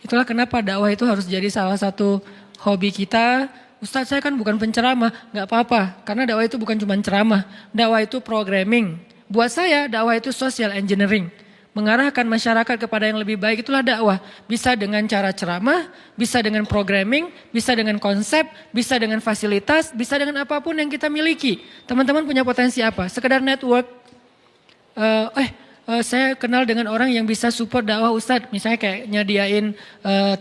[SPEAKER 1] Itulah kenapa dakwah itu harus jadi salah satu hobi kita. Ustadz saya kan bukan penceramah, gak apa-apa. Karena dakwah itu bukan cuma ceramah. Dakwah itu programming. Buat saya dakwah itu social engineering. Mengarahkan masyarakat kepada yang lebih baik itulah dakwah. Bisa dengan cara ceramah, bisa dengan programming, bisa dengan konsep, bisa dengan fasilitas, bisa dengan apapun yang kita miliki. Teman-teman punya potensi apa? Sekedar network. Saya kenal dengan orang yang bisa support dakwah Ustadz. Misalnya kayak nyadiain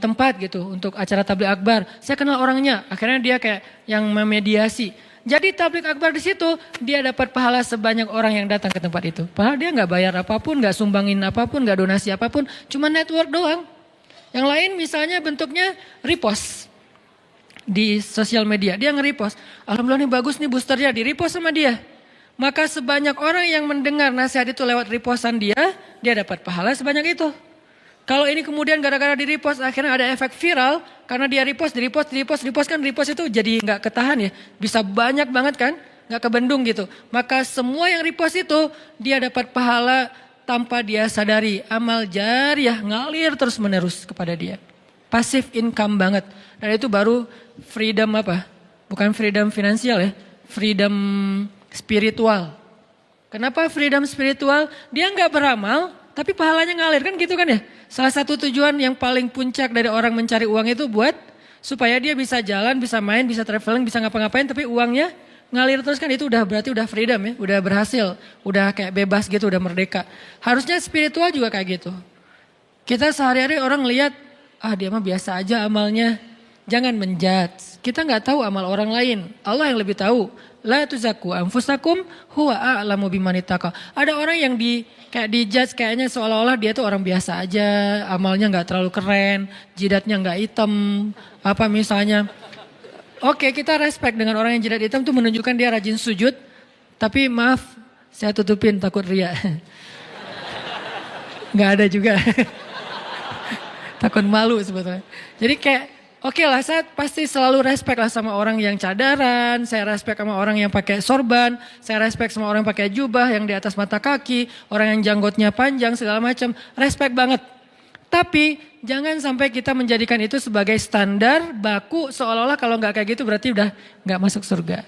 [SPEAKER 1] tempat gitu untuk acara tabligh akbar. Saya kenal orangnya, akhirnya dia kayak yang memediasi. Jadi tabligh akbar di situ dia dapat pahala sebanyak orang yang datang ke tempat itu. Padahal dia nggak bayar apapun, nggak sumbangin apapun, nggak donasi apapun, cuma network doang. Yang lain misalnya bentuknya repost di sosial media, dia nge-repost. Alhamdulillah nih bagus nih boosternya, di-repost sama dia. Maka sebanyak orang yang mendengar nasihat itu lewat repostan dia dapat pahala sebanyak itu. Kalau ini kemudian gara-gara di-repost akhirnya ada efek viral, karena dia repost kan repost itu jadi nggak ketahan ya. Bisa banyak banget kan, nggak kebendung gitu. Maka semua yang repost itu dia dapat pahala tanpa dia sadari. Amal jariah ngalir terus menerus kepada dia. Passive income banget. Dan itu baru freedom apa? Bukan freedom finansial ya, freedom spiritual. Kenapa freedom spiritual? Dia nggak beramal, tapi pahalanya ngalir kan gitu kan ya. Salah satu tujuan yang paling puncak dari orang mencari uang itu buat supaya dia bisa jalan, bisa main, bisa traveling, bisa ngapa-ngapain, tapi uangnya ngalir terus kan, itu udah berarti udah freedom ya, udah berhasil, udah kayak bebas gitu, udah merdeka. Harusnya spiritual juga kayak gitu. Kita sehari-hari orang lihat, dia mah biasa aja amalnya. Jangan menjudge. Kita nggak tahu amal orang lain. Allah yang lebih tahu. La tuzakku anfusakum huwa a'lamu bimanittaka. Ada orang yang kayak dijudge kayaknya seolah-olah dia tuh orang biasa aja, amalnya nggak terlalu keren, jidatnya nggak hitam, apa misalnya. Oke, kita respect dengan orang yang jidat hitam tuh menunjukkan dia rajin sujud. Tapi maaf, saya tutupin takut ria. Nggak ada juga. Takut malu sebetulnya. Jadi kayak oke lah, saya pasti selalu respect lah sama orang yang cadaran, saya respect sama orang yang pakai sorban, saya respect sama orang yang pakai jubah yang di atas mata kaki, orang yang janggutnya panjang segala macam, respect banget. Tapi jangan sampai kita menjadikan itu sebagai standar baku seolah-olah kalau nggak kayak gitu berarti udah nggak masuk surga.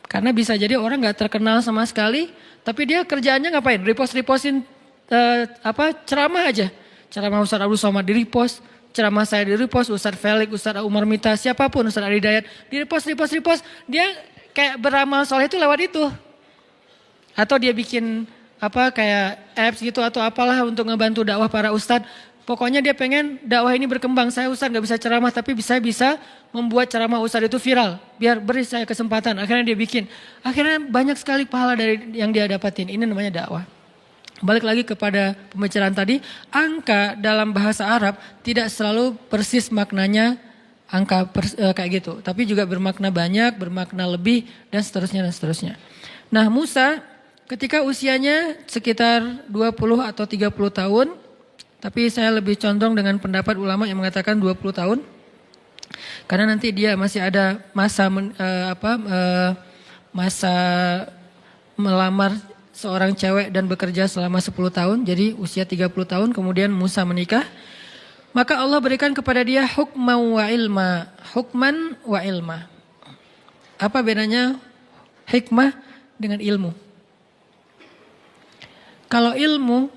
[SPEAKER 1] Karena bisa jadi orang nggak terkenal sama sekali, tapi dia kerjaannya ngapain? Repostin ceramah aja, ceramah Ustadz Abdul Somad di repost. Ceramah saya di repost, Ustadz Felix, Ustadz Umar Mita, siapapun, Ustadz Ali Dayat, di repost. Dia kayak beramal soleh itu lewat itu. Atau dia bikin kayak apps gitu atau apalah untuk ngebantu dakwah para ustadz. Pokoknya dia pengen dakwah ini berkembang. Saya ustadz gak bisa ceramah tapi bisa membuat ceramah ustadz itu viral. Biar beri saya kesempatan, akhirnya dia bikin. Akhirnya banyak sekali pahala dari yang dia dapatin. Ini namanya dakwah. Balik lagi kepada pembicaraan tadi, angka dalam bahasa Arab tidak selalu persis maknanya angka kayak gitu. Tapi juga bermakna banyak, bermakna lebih, dan seterusnya. Nah Musa ketika usianya sekitar 20 atau 30 tahun, tapi saya lebih condong dengan pendapat ulama yang mengatakan 20 tahun. Karena nanti dia masih ada masa melamar seorang cewek dan bekerja selama 10 tahun, jadi usia 30 tahun, kemudian Musa menikah. Maka Allah berikan kepada dia hukman wa ilma. Apa bedanya hikmah dengan ilmu? Kalau ilmu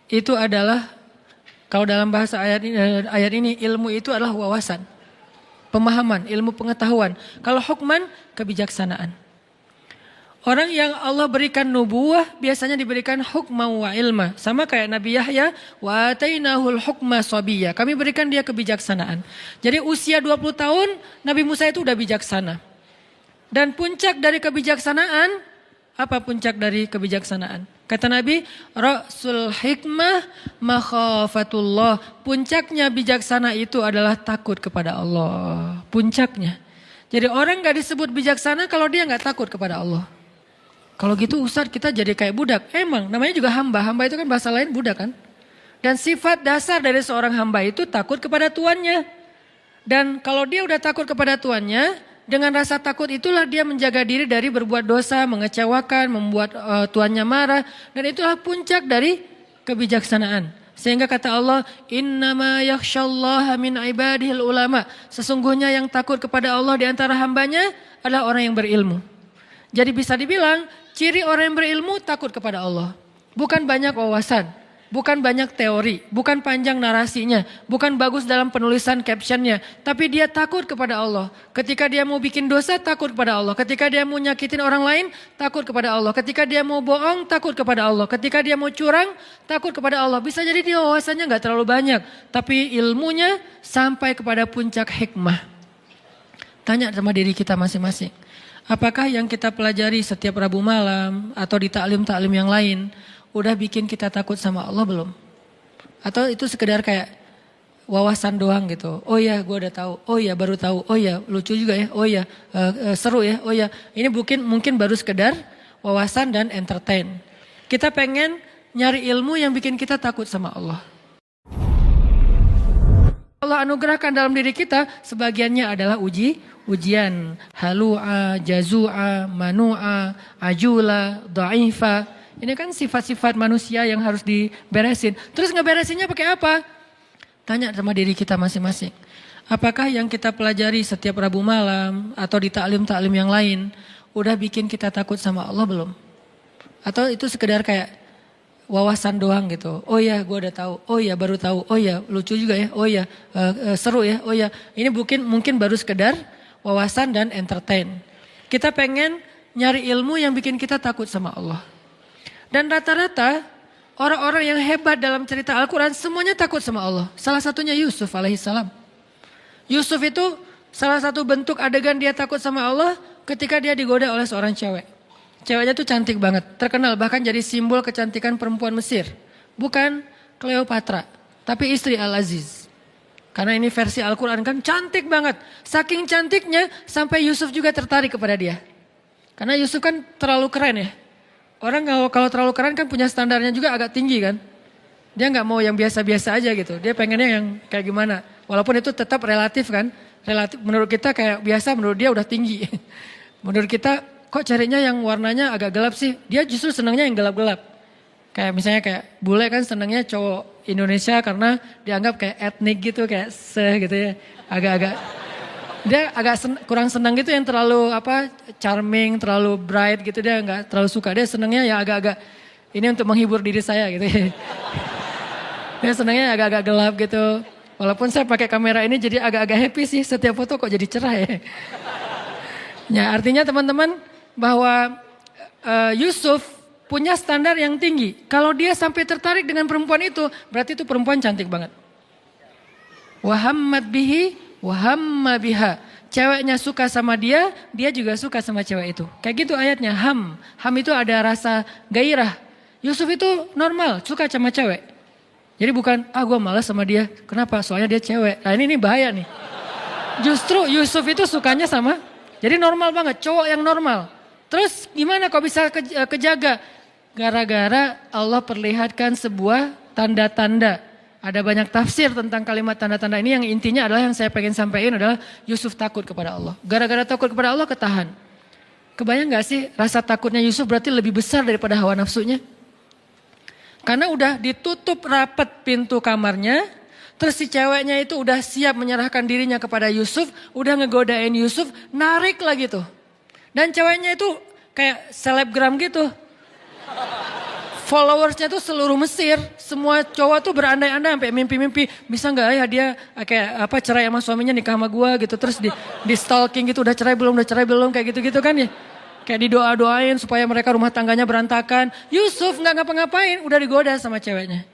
[SPEAKER 1] itu adalah, kalau dalam bahasa ayat ini ilmu itu adalah wawasan, pemahaman, ilmu pengetahuan. Kalau hukman, kebijaksanaan. Orang yang Allah berikan nubuwah biasanya diberikan hukma wa ilma. Sama kayak Nabi Yahya, wa atainahul hukma sabiyya. Kami berikan dia kebijaksanaan. Jadi usia 20 tahun Nabi Musa itu udah bijaksana. Dan puncak dari kebijaksanaan, apa puncak dari kebijaksanaan? Kata Nabi, Ra'sul hikmah makhafatullah. Puncaknya bijaksana itu adalah takut kepada Allah. Puncaknya. Jadi orang gak disebut bijaksana kalau dia gak takut kepada Allah. Kalau gitu Ustadz kita jadi kayak budak. Emang namanya juga hamba. Hamba itu kan bahasa lain budak kan. Dan sifat dasar dari seorang hamba itu takut kepada tuannya. Dan kalau dia udah takut kepada tuannya, dengan rasa takut itulah dia menjaga diri dari berbuat dosa, mengecewakan, membuat tuannya marah. Dan itulah puncak dari kebijaksanaan. Sehingga kata Allah, innama yakhsyallaha min ibadihil ulama. Sesungguhnya yang takut kepada Allah di antara hambanya adalah orang yang berilmu. Jadi bisa dibilang, ciri orang yang berilmu takut kepada Allah. Bukan banyak wawasan, bukan banyak teori, bukan panjang narasinya, bukan bagus dalam penulisan captionnya. Tapi dia takut kepada Allah. Ketika dia mau bikin dosa, takut kepada Allah. Ketika dia mau nyakitin orang lain, takut kepada Allah. Ketika dia mau bohong, takut kepada Allah. Ketika dia mau curang, takut kepada Allah. Bisa jadi dia wawasannya gak terlalu banyak. Tapi ilmunya sampai kepada puncak hikmah. Tanya sama diri kita masing-masing. Apakah yang kita pelajari setiap Rabu malam atau di taklim-taklim yang lain udah bikin kita takut sama Allah belum? Atau itu sekedar kayak wawasan doang gitu. Oh ya gue udah tahu, oh ya baru tahu, oh ya lucu juga ya, oh ya seru ya, oh ya. Ini mungkin baru sekedar wawasan dan entertain. Kita pengen nyari ilmu yang bikin kita takut sama Allah. Allah anugerahkan dalam diri kita sebagiannya adalah ujian. Halu'a, jazu'a, manu'a, ajula, dha'ifa. Ini kan sifat-sifat manusia yang harus diberesin. Terus ngeberesinnya pakai apa? Tanya sama diri kita masing-masing. Apakah yang kita pelajari setiap Rabu malam atau di taklim-taklim yang lain udah bikin kita takut sama Allah belum? Atau itu sekedar kayak wawasan doang gitu. Oh ya gue udah tahu, oh ya baru tahu, oh ya lucu juga ya, oh ya seru ya, oh ya. Ini mungkin baru sekedar wawasan dan entertain. Kita pengen nyari ilmu yang bikin kita takut sama Allah. Dan rata-rata orang-orang yang hebat dalam cerita Al-Quran semuanya takut sama Allah. Salah satunya Yusuf alaihissalam. Yusuf itu salah satu bentuk adegan dia takut sama Allah ketika dia digoda oleh seorang cewek. Ceweknya tuh cantik banget, terkenal bahkan jadi simbol kecantikan perempuan Mesir. Bukan Cleopatra, tapi istri Al-Aziz. Karena ini versi Al-Quran kan cantik banget. Saking cantiknya sampai Yusuf juga tertarik kepada dia. Karena Yusuf kan terlalu keren ya. Orang kalau terlalu keren kan punya standarnya juga agak tinggi kan. Dia gak mau yang biasa-biasa aja gitu. Dia pengennya yang kayak gimana. Walaupun itu tetap relatif kan. Relatif menurut kita kayak biasa, menurut dia udah tinggi. Menurut kita kok carinya yang warnanya agak gelap sih. Dia justru senangnya yang gelap-gelap. Kayak misalnya kayak bule kan senangnya cowok Indonesia karena dianggap kayak etnik gitu, kayak gitu ya. Agak-agak dia kurang senang gitu yang terlalu charming, terlalu bright gitu, dia nggak terlalu suka. Dia senangnya ya agak-agak ini untuk menghibur diri saya gitu ya. Dia senangnya agak-agak gelap gitu. Walaupun saya pakai kamera ini jadi agak-agak happy sih, setiap foto kok jadi cerah ya. Ya artinya teman-teman bahwa Yusuf punya standar yang tinggi. Kalau dia sampai tertarik dengan perempuan itu, berarti itu perempuan cantik banget. Wahammat bihi, wahamma biha. Ceweknya suka sama dia, dia juga suka sama cewek itu. Kayak gitu ayatnya, ham. Ham itu ada rasa gairah. Yusuf itu normal, suka sama cewek. Jadi bukan, gue malas sama dia. Kenapa? Soalnya dia cewek. Nah ini bahaya nih. Justru Yusuf itu sukanya sama, jadi normal banget, cowok yang normal. Terus gimana kok bisa kejaga? Gara-gara Allah perlihatkan sebuah tanda-tanda. Ada banyak tafsir tentang kalimat tanda-tanda ini, yang intinya adalah yang saya pengen sampaikan adalah Yusuf takut kepada Allah. Gara-gara takut kepada Allah ketahan. Kebayang gak sih rasa takutnya Yusuf berarti lebih besar daripada hawa nafsunya? Karena udah ditutup rapat pintu kamarnya, terus si ceweknya itu udah siap menyerahkan dirinya kepada Yusuf, udah ngegodain Yusuf, narik lagi tuh. Dan ceweknya itu kayak selebgram gitu. Followersnya tuh seluruh Mesir, semua cowok tuh berandai-andai sampai mimpi-mimpi, bisa nggak ya dia kayak cerai sama suaminya nikah sama gua gitu, terus di stalking gitu, udah cerai belum kayak gitu-gitu kan ya. Kayak didoa-doain supaya mereka rumah tangganya berantakan. Yusuf nggak ngapa-ngapain, udah digoda sama ceweknya.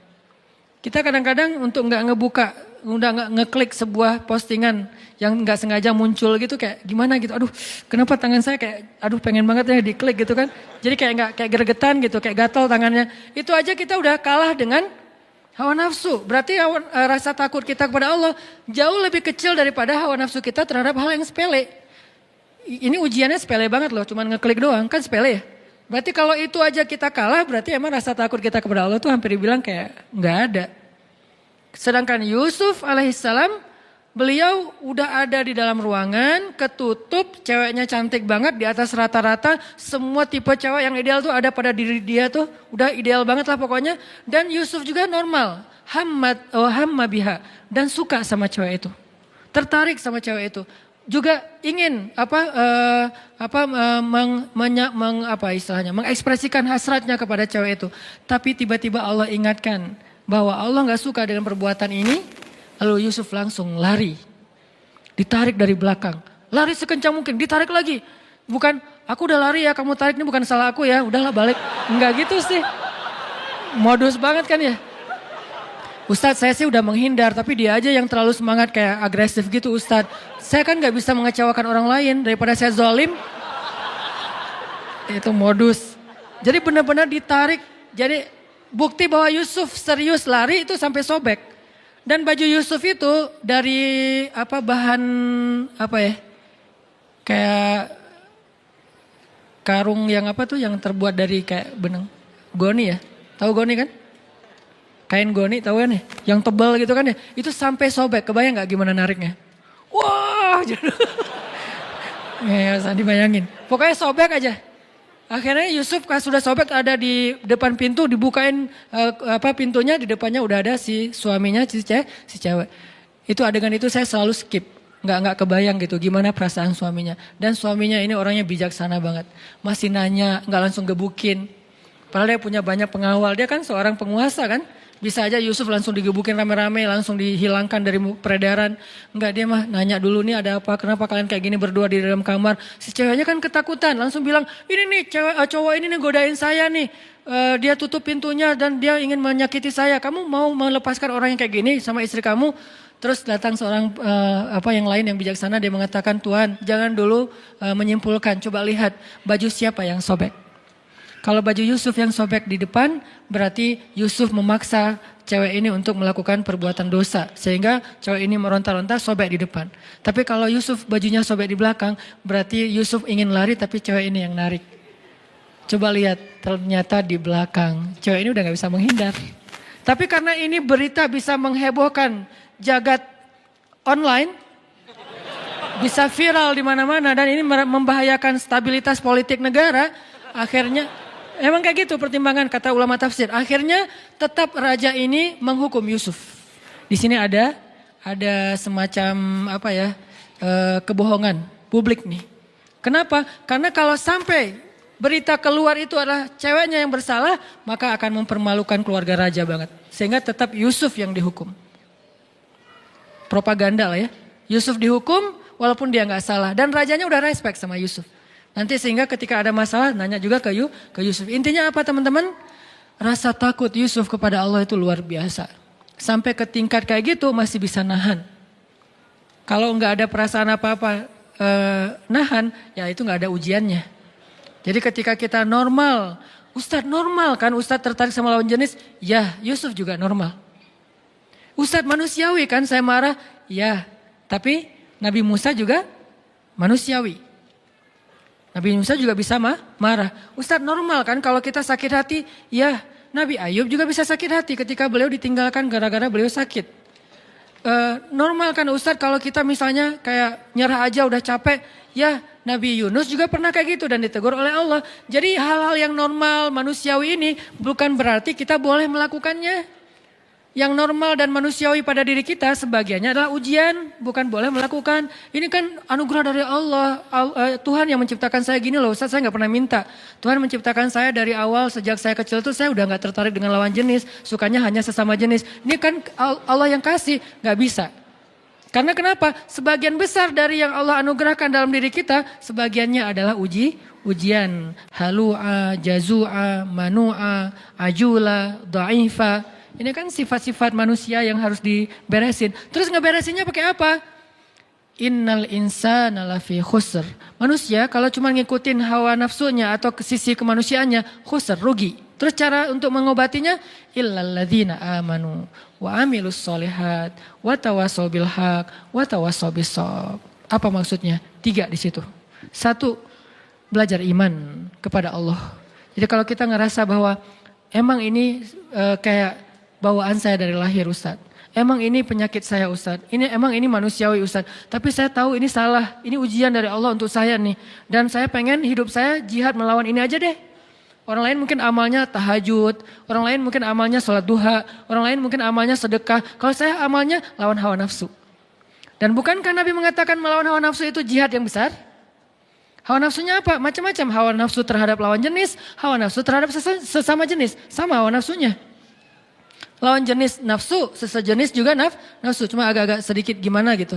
[SPEAKER 1] Kita kadang-kadang untuk nggak ngebuka udah nggak ngeklik sebuah postingan yang nggak sengaja muncul gitu kayak gimana gitu. Aduh, kenapa tangan saya kayak aduh pengen banget ya diklik gitu kan. Jadi kayak gregetan gitu, kayak gatal tangannya. Itu aja kita udah kalah dengan hawa nafsu. Berarti rasa takut kita kepada Allah jauh lebih kecil daripada hawa nafsu kita terhadap hal yang sepele. Ini ujiannya sepele banget loh, cuman ngeklik doang kan sepele ya. Berarti kalau itu aja kita kalah, berarti emang rasa takut kita kepada Allah tuh hampir dibilang kayak nggak ada. Sedangkan Yusuf alaihissalam, beliau udah ada di dalam ruangan, ketutup, ceweknya cantik banget di atas rata-rata, semua tipe cewek yang ideal tuh ada pada diri dia tuh, udah ideal banget lah pokoknya. Dan Yusuf juga normal, hamma biha, dan suka sama cewek itu, tertarik sama cewek itu. Juga ingin mengekspresikan hasratnya kepada cewek itu. Tapi tiba-tiba Allah ingatkan bahwa Allah nggak suka dengan perbuatan ini. Lalu Yusuf langsung lari, ditarik dari belakang, lari sekencang mungkin, ditarik lagi. Bukan, aku udah lari ya, kamu tarik ini bukan salah aku ya, udahlah balik. Enggak gitu sih, modus banget kan ya. Ustadz saya sih udah menghindar, tapi dia aja yang terlalu semangat kayak agresif gitu Ustadz. Saya kan gak bisa mengecewakan orang lain daripada saya zalim. Itu modus. Jadi benar-benar ditarik. Jadi bukti bahwa Yusuf serius lari itu sampai sobek. Dan baju Yusuf itu dari bahan kayak karung yang yang terbuat dari kayak benang. Goni ya, tahu goni kan? Kain goni tahu kan ya, yang tebal gitu kan ya, itu sampai sobek, kebayang gak gimana nariknya? Wah, ya usah dibayangin, pokoknya sobek aja. Akhirnya Yusuf pas sudah sobek ada di depan pintu, dibukain pintunya, di depannya udah ada si suaminya, si cewek. Itu adegan itu saya selalu skip, nggak kebayang gitu gimana perasaan suaminya. Dan suaminya ini orangnya bijaksana banget, masih nanya, nggak langsung gebukin. Padahal dia punya banyak pengawal, dia kan seorang penguasa kan. Bisa aja Yusuf langsung digebukin rame-rame, langsung dihilangkan dari peredaran. Enggak, dia mah nanya dulu nih ada apa, kenapa kalian kayak gini berdua di dalam kamar. Si ceweknya kan ketakutan, langsung bilang ini nih cowok ini nih godain saya nih. Dia tutup pintunya dan dia ingin menyakiti saya. Kamu mau melepaskan orang yang kayak gini sama istri kamu? Terus datang seorang yang lain yang bijaksana, dia mengatakan Tuhan jangan dulu menyimpulkan, coba lihat baju siapa yang sobek. Kalau baju Yusuf yang sobek di depan, berarti Yusuf memaksa cewek ini untuk melakukan perbuatan dosa. Sehingga cewek ini meronta-ronta sobek di depan. Tapi kalau Yusuf bajunya sobek di belakang, berarti Yusuf ingin lari tapi cewek ini yang narik. Coba lihat, ternyata di belakang. Cewek ini udah gak bisa menghindar. Tapi karena ini berita bisa menghebohkan jagat online, bisa viral di mana-mana dan ini membahayakan stabilitas politik negara, akhirnya emang kayak gitu pertimbangan kata ulama tafsir. Akhirnya tetap raja ini menghukum Yusuf. Di sini ada semacam kebohongan publik nih. Kenapa? Karena kalau sampai berita keluar itu adalah ceweknya yang bersalah, maka akan mempermalukan keluarga raja banget. Sehingga tetap Yusuf yang dihukum. Propaganda lah ya. Yusuf dihukum walaupun dia nggak salah dan rajanya udah respect sama Yusuf. Nanti sehingga ketika ada masalah nanya juga ke Yusuf. Intinya apa teman-teman? Rasa takut Yusuf kepada Allah itu luar biasa. Sampai ke tingkat kayak gitu masih bisa nahan. Kalau nggak ada perasaan apa-apa nahan, ya itu nggak ada ujiannya. Jadi ketika kita normal, Ustadz normal kan, Ustadz tertarik sama lawan jenis, ya Yusuf juga normal. Ustadz manusiawi kan, saya marah, ya tapi Nabi Musa juga manusiawi. Nabi Musa juga bisa marah. Ustadz normal kan kalau kita sakit hati, ya Nabi Ayub juga bisa sakit hati ketika beliau ditinggalkan gara-gara beliau sakit. Normal kan Ustadz kalau kita misalnya kayak nyerah aja udah capek, ya Nabi Yunus juga pernah kayak gitu dan ditegur oleh Allah. Jadi hal-hal yang normal manusiawi ini bukan berarti kita boleh melakukannya. Yang normal dan manusiawi pada diri kita sebagiannya adalah ujian, bukan boleh melakukan. Ini kan anugerah dari Allah. Tuhan yang menciptakan saya gini loh, Ustaz, saya gak pernah minta. Tuhan menciptakan saya dari awal, sejak saya kecil tuh saya udah gak tertarik dengan lawan jenis, sukanya hanya sesama jenis. Ini kan Allah yang kasih, gak bisa. Karena kenapa? Sebagian besar dari yang Allah anugerahkan dalam diri kita, sebagiannya adalah ujian. Halu'a, jazu'a, manu'a, ajula, da'ifa. Ini kan sifat-sifat manusia yang harus diberesin. Terus ngeberesinnya pakai apa? Innal insana lafi khusr. Manusia kalau cuma ngikutin hawa nafsunya atau ke sisi kemanusiaannya, khusr, rugi. Terus cara untuk mengobatinya, illalladzina amanu wa amilus solihat wa tawassaw bil haq wa tawassaw bis shawab. Apa maksudnya? 3 di situ. 1, belajar iman kepada Allah. Jadi kalau kita ngerasa bahwa emang ini kayak bawaan saya dari lahir, Ustaz. Emang ini penyakit saya, Ustaz. Emang ini manusiawi, Ustaz. Tapi saya tahu ini salah. Ini ujian dari Allah untuk saya nih. Dan saya pengen hidup saya jihad melawan ini aja deh. Orang lain mungkin amalnya tahajud. Orang lain mungkin amalnya sholat duha. Orang lain mungkin amalnya sedekah. Kalau saya amalnya lawan hawa nafsu. Dan bukankah Nabi mengatakan melawan hawa nafsu itu jihad yang besar? Hawa nafsunya apa? Macam-macam. Hawa nafsu terhadap lawan jenis. Hawa nafsu terhadap sesama jenis. Sama hawa nafsunya. Lawan jenis nafsu, sesejenis juga nafsu. Cuma agak-agak sedikit gimana gitu.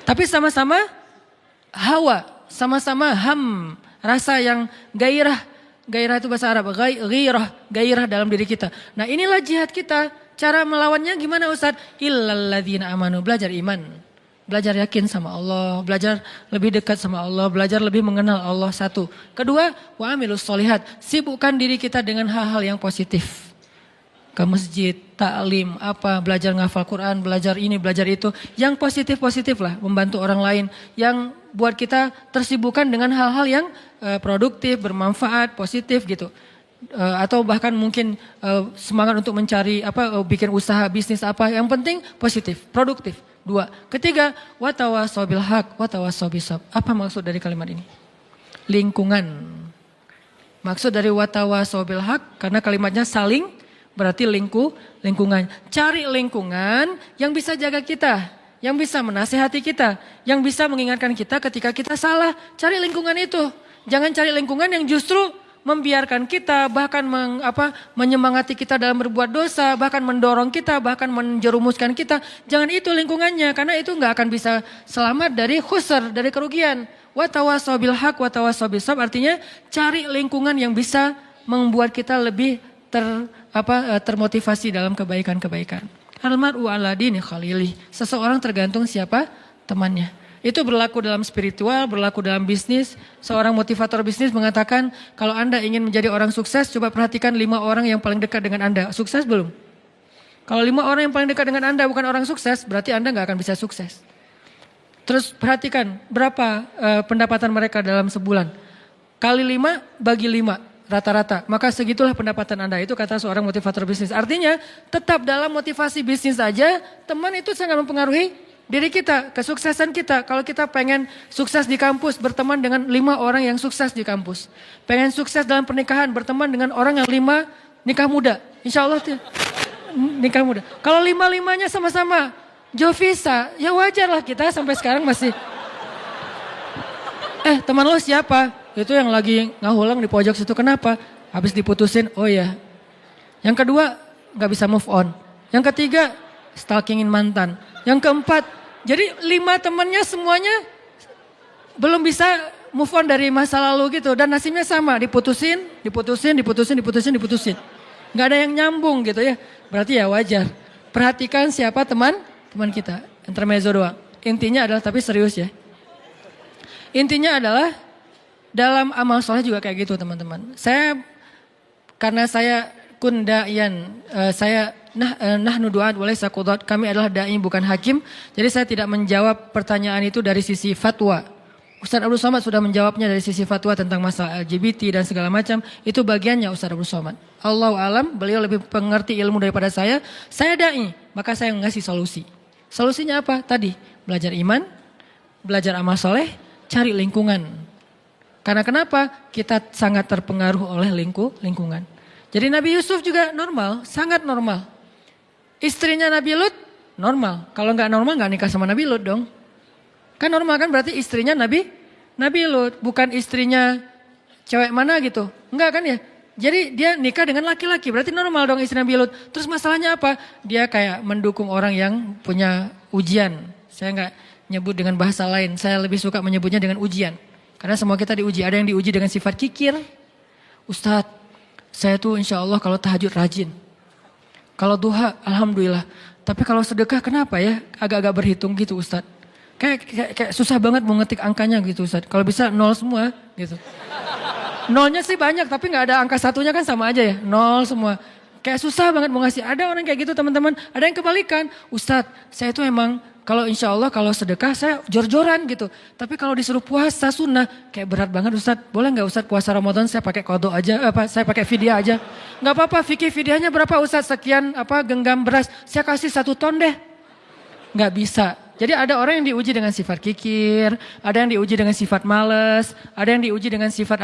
[SPEAKER 1] Tapi sama-sama hawa. Sama-sama ham. Rasa yang gairah. Gairah itu bahasa Arab. Gairah dalam diri kita. Nah inilah jihad kita. Cara melawannya gimana Ustaz? Illalladzina amanu. Belajar iman. Belajar yakin sama Allah. Belajar lebih dekat sama Allah. Belajar lebih mengenal Allah. 1. Kedua, wa amilus solihat. Sibukkan diri kita dengan hal-hal yang positif. Ke masjid, taklim, belajar ngafal Quran, belajar ini, belajar itu. Yang positif-positif lah, membantu orang lain. Yang buat kita tersibukkan dengan hal-hal yang produktif, bermanfaat, positif gitu. Atau bahkan mungkin semangat untuk mencari bikin usaha, bisnis yang penting positif, produktif. 2. Ketiga, watawassaw bil haq, watawassaw bis sabr. Apa maksud dari kalimat ini? Lingkungan. Maksud dari watawassaw bil haq, karena kalimatnya saling, berarti lingkungan. Cari lingkungan yang bisa jaga kita, yang bisa menasihati kita, yang bisa mengingatkan kita ketika kita salah. Cari lingkungan itu. Jangan cari lingkungan yang justru membiarkan kita, bahkan menyemangati kita dalam berbuat dosa, bahkan mendorong kita, bahkan menjerumuskan kita. Jangan itu lingkungannya, karena itu nggak akan bisa selamat dari khusr, dari kerugian. Wa tawassaw bil haq wa tawassaw bis sabr, artinya cari lingkungan yang bisa membuat kita lebih termotivasi dalam kebaikan-kebaikan. Al-mar'u ala dini khalilih. Seseorang tergantung siapa temannya. Itu berlaku dalam spiritual, berlaku dalam bisnis. Seorang motivator bisnis mengatakan, kalau Anda ingin menjadi orang sukses, coba perhatikan 5 orang yang paling dekat dengan Anda. Sukses belum? Kalau 5 orang yang paling dekat dengan Anda bukan orang sukses, berarti Anda nggak akan bisa sukses. Terus perhatikan berapa pendapatan mereka dalam sebulan. Kali 5 bagi 5 rata-rata. Maka segitulah pendapatan Anda. Itu kata seorang motivator bisnis. Artinya tetap dalam motivasi bisnis aja, teman itu sangat mempengaruhi diri kita, kesuksesan kita. Kalau kita pengen sukses di kampus, berteman dengan 5 orang yang sukses di kampus. Pengen sukses dalam pernikahan, berteman dengan orang yang 5 nikah muda. Insya Allah nikah muda. Kalau 5-5-nya sama-sama Jovisa, ya wajar lah kita sampai sekarang masih. Teman lo siapa? Itu yang lagi ngahulang di pojok situ. Kenapa? Habis diputusin, oh ya. Yang kedua, gak bisa move on. Yang ketiga, stalkingin mantan. Yang keempat, jadi 5 temannya semuanya belum bisa move on dari masa lalu gitu. Dan nasibnya sama, diputusin. Gak ada yang nyambung gitu ya. Berarti ya wajar. Perhatikan siapa teman kita. Intermezzo doang. Intinya adalah, tapi serius ya. Intinya adalah, dalam amal soleh juga kayak gitu teman-teman. Karena saya kundayan, saya nahnu du'at walaysa qudat, kami adalah dai bukan hakim. Jadi saya tidak menjawab pertanyaan itu dari sisi fatwa. Ustaz Abdul Somad sudah menjawabnya dari sisi fatwa tentang masalah LGBT dan segala macam. Itu bagiannya Ustaz Abdul Somad. Allahu alam, beliau lebih mengerti ilmu daripada saya. Saya dai, maka saya ngasih solusi. Solusinya apa? Tadi, belajar iman, belajar amal soleh, cari lingkungan. Karena kenapa? Kita sangat terpengaruh oleh lingkungan. Jadi Nabi Yusuf juga normal, sangat normal. Istrinya Nabi Lut normal. Kalau nggak normal nggak nikah sama Nabi Lut dong. Kan normal kan, berarti istrinya Nabi Lut, bukan istrinya cewek mana gitu. Enggak kan ya? Jadi dia nikah dengan laki-laki, berarti normal dong istri Nabi Lut. Terus masalahnya apa? Dia kayak mendukung orang yang punya ujian. Saya nggak nyebut dengan bahasa lain, saya lebih suka menyebutnya dengan ujian. Karena semua kita diuji, ada yang diuji dengan sifat kikir. Ustadz, saya tuh insya Allah kalau tahajud rajin. Kalau duha, alhamdulillah. Tapi kalau sedekah kenapa ya? Agak-agak berhitung gitu Ustadz. Kayak susah banget mau ngetik angkanya gitu Ustadz. Kalau bisa nol semua gitu. Nolnya sih banyak tapi nggak ada angka satunya kan sama aja ya. Nol semua. Kayak susah banget mau ngasih. Ada orang kayak gitu teman-teman. Ada yang kebalikan. Ustadz saya itu emang kalau insya Allah kalau sedekah saya jor-joran gitu. Tapi kalau disuruh puasa sunnah kayak berat banget Ustadz. Boleh nggak Ustadz puasa Ramadan saya pakai kodok aja. Saya pakai fidyah aja. Nggak apa-apa fikih fidyahnya berapa Ustadz. Sekian genggam beras. Saya kasih 1 ton deh. Nggak bisa. Jadi ada orang yang diuji dengan sifat kikir. Ada yang diuji dengan sifat males. Ada yang diuji dengan sifat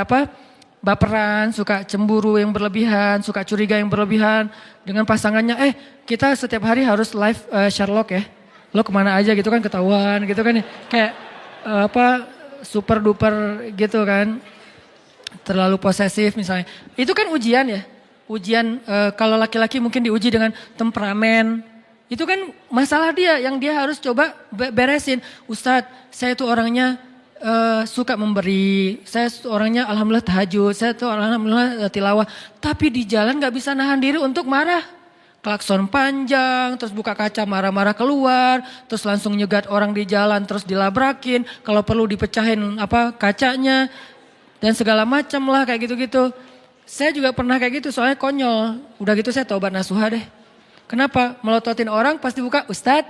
[SPEAKER 1] baperan, suka cemburu yang berlebihan, suka curiga yang berlebihan dengan pasangannya. Kita setiap hari harus live Sherlock ya. Lo kemana aja gitu kan ketahuan gitu kan. Kayak super duper gitu kan. Terlalu posesif misalnya. Itu kan ujian ya. Ujian kalau laki-laki mungkin diuji dengan temperamen. Itu kan masalah dia yang dia harus coba beresin. Ustadz saya itu orangnya suka memberi, saya orangnya alhamdulillah tahajud, saya tuh alhamdulillah tilawah. Tapi di jalan gak bisa nahan diri untuk marah. Klakson panjang, terus buka kaca marah-marah keluar, terus langsung nyegat orang di jalan, terus dilabrakin. Kalau perlu dipecahin kacanya dan segala macam lah kayak gitu-gitu. Saya juga pernah kayak gitu soalnya konyol. Udah gitu saya taubat nasuha deh. Kenapa? Melototin orang pasti buka, Ustadz,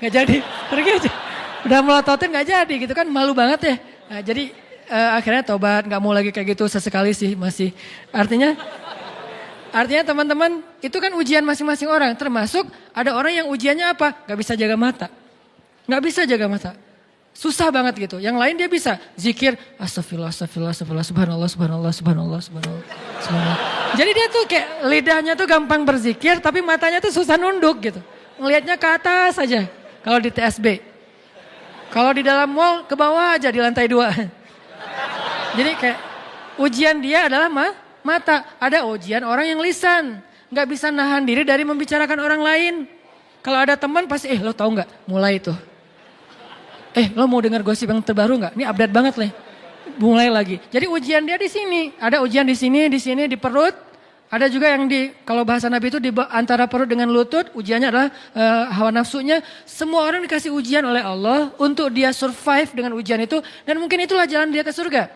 [SPEAKER 1] gak jadi, pergi aja. Udah melototin gak jadi gitu kan malu banget ya. Nah, jadi akhirnya tobat gak mau lagi kayak gitu sesekali sih masih. Artinya teman-teman itu kan ujian masing-masing orang. Termasuk ada orang yang ujiannya apa? Gak bisa jaga mata. Gak bisa jaga mata. Susah banget gitu. Yang lain dia bisa zikir. Astagfirullah, astagfirullah, astagfirullah, subhanallah, subhanallah, subhanallah, subhanallah, subhanallah. Jadi dia tuh kayak lidahnya tuh gampang berzikir tapi matanya tuh susah nunduk gitu. Ngelihatnya ke atas aja kalau di TSB. Kalau di dalam mall ke bawah aja di lantai 2. Jadi kayak ujian dia adalah mata. Ada ujian orang yang lisan. Gak bisa nahan diri dari membicarakan orang lain. Kalau ada teman pasti lo tahu gak mulai tuh. Lo mau dengar gosip yang terbaru gak? Ini update banget nih. Mulai lagi. Jadi ujian dia di sini. Ada ujian di sini, di perut. Ada juga yang kalau bahasa Nabi itu di antara perut dengan lutut, ujiannya adalah hawa nafsunya. Semua orang dikasih ujian oleh Allah untuk dia survive dengan ujian itu. Dan mungkin itulah jalan dia ke surga.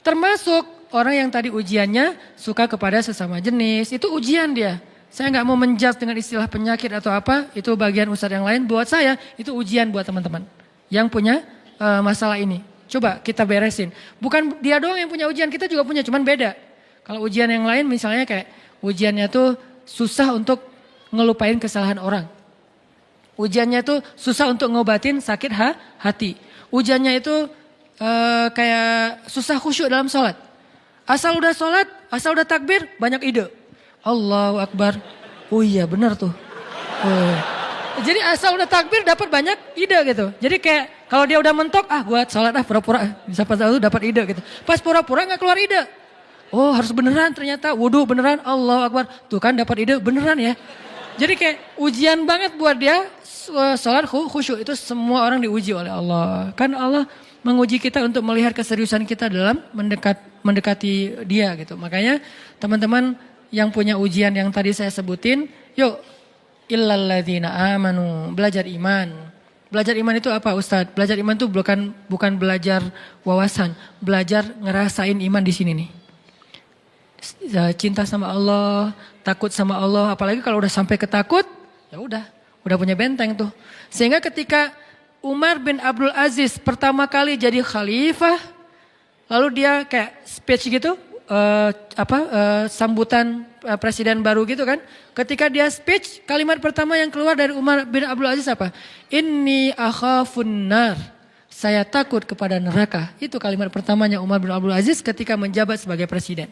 [SPEAKER 1] Termasuk orang yang tadi ujiannya suka kepada sesama jenis, itu ujian dia. Saya gak mau menjudge dengan istilah penyakit atau apa, itu bagian ustadz yang lain. Buat saya itu ujian buat teman-teman yang punya masalah ini. Coba kita beresin. Bukan dia doang yang punya ujian, kita juga punya, cuman beda. Kalau ujian yang lain misalnya kayak ujiannya tuh susah untuk ngelupain kesalahan orang. Ujiannya tuh susah untuk ngobatin sakit hati. Ujiannya itu kayak susah khusyuk dalam sholat. Asal udah sholat, asal udah takbir banyak ide. Allahu Akbar. Oh iya benar tuh. Jadi asal udah takbir dapat banyak ide gitu. Jadi kayak kalau dia udah mentok, gua sholat pura-pura. Bisa pas itu dapat ide gitu. Pas pura-pura gak keluar ide. Oh harus beneran ternyata, wudhu beneran, Allahu Akbar. Tuh kan dapat ide beneran ya. Jadi kayak ujian banget buat dia sholat khusyuk. Itu semua orang diuji oleh Allah. Kan Allah menguji kita untuk melihat keseriusan kita dalam mendekati dia gitu. Makanya teman-teman yang punya ujian yang tadi saya sebutin, yuk illalladzina amanu, belajar iman. Belajar iman itu apa Ustadz? Belajar iman itu bukan belajar wawasan, belajar ngerasain iman di sini nih. Cinta sama Allah, takut sama Allah, apalagi kalau udah sampai ketakut, ya udah punya benteng tuh. Sehingga ketika Umar bin Abdul Aziz pertama kali jadi khalifah, lalu dia kayak speech gitu, sambutan presiden baru gitu kan. Ketika dia speech, kalimat pertama yang keluar dari Umar bin Abdul Aziz apa? Inni akhafun nar. Saya takut kepada neraka. Itu kalimat pertamanya Umar bin Abdul Aziz ketika menjabat sebagai presiden.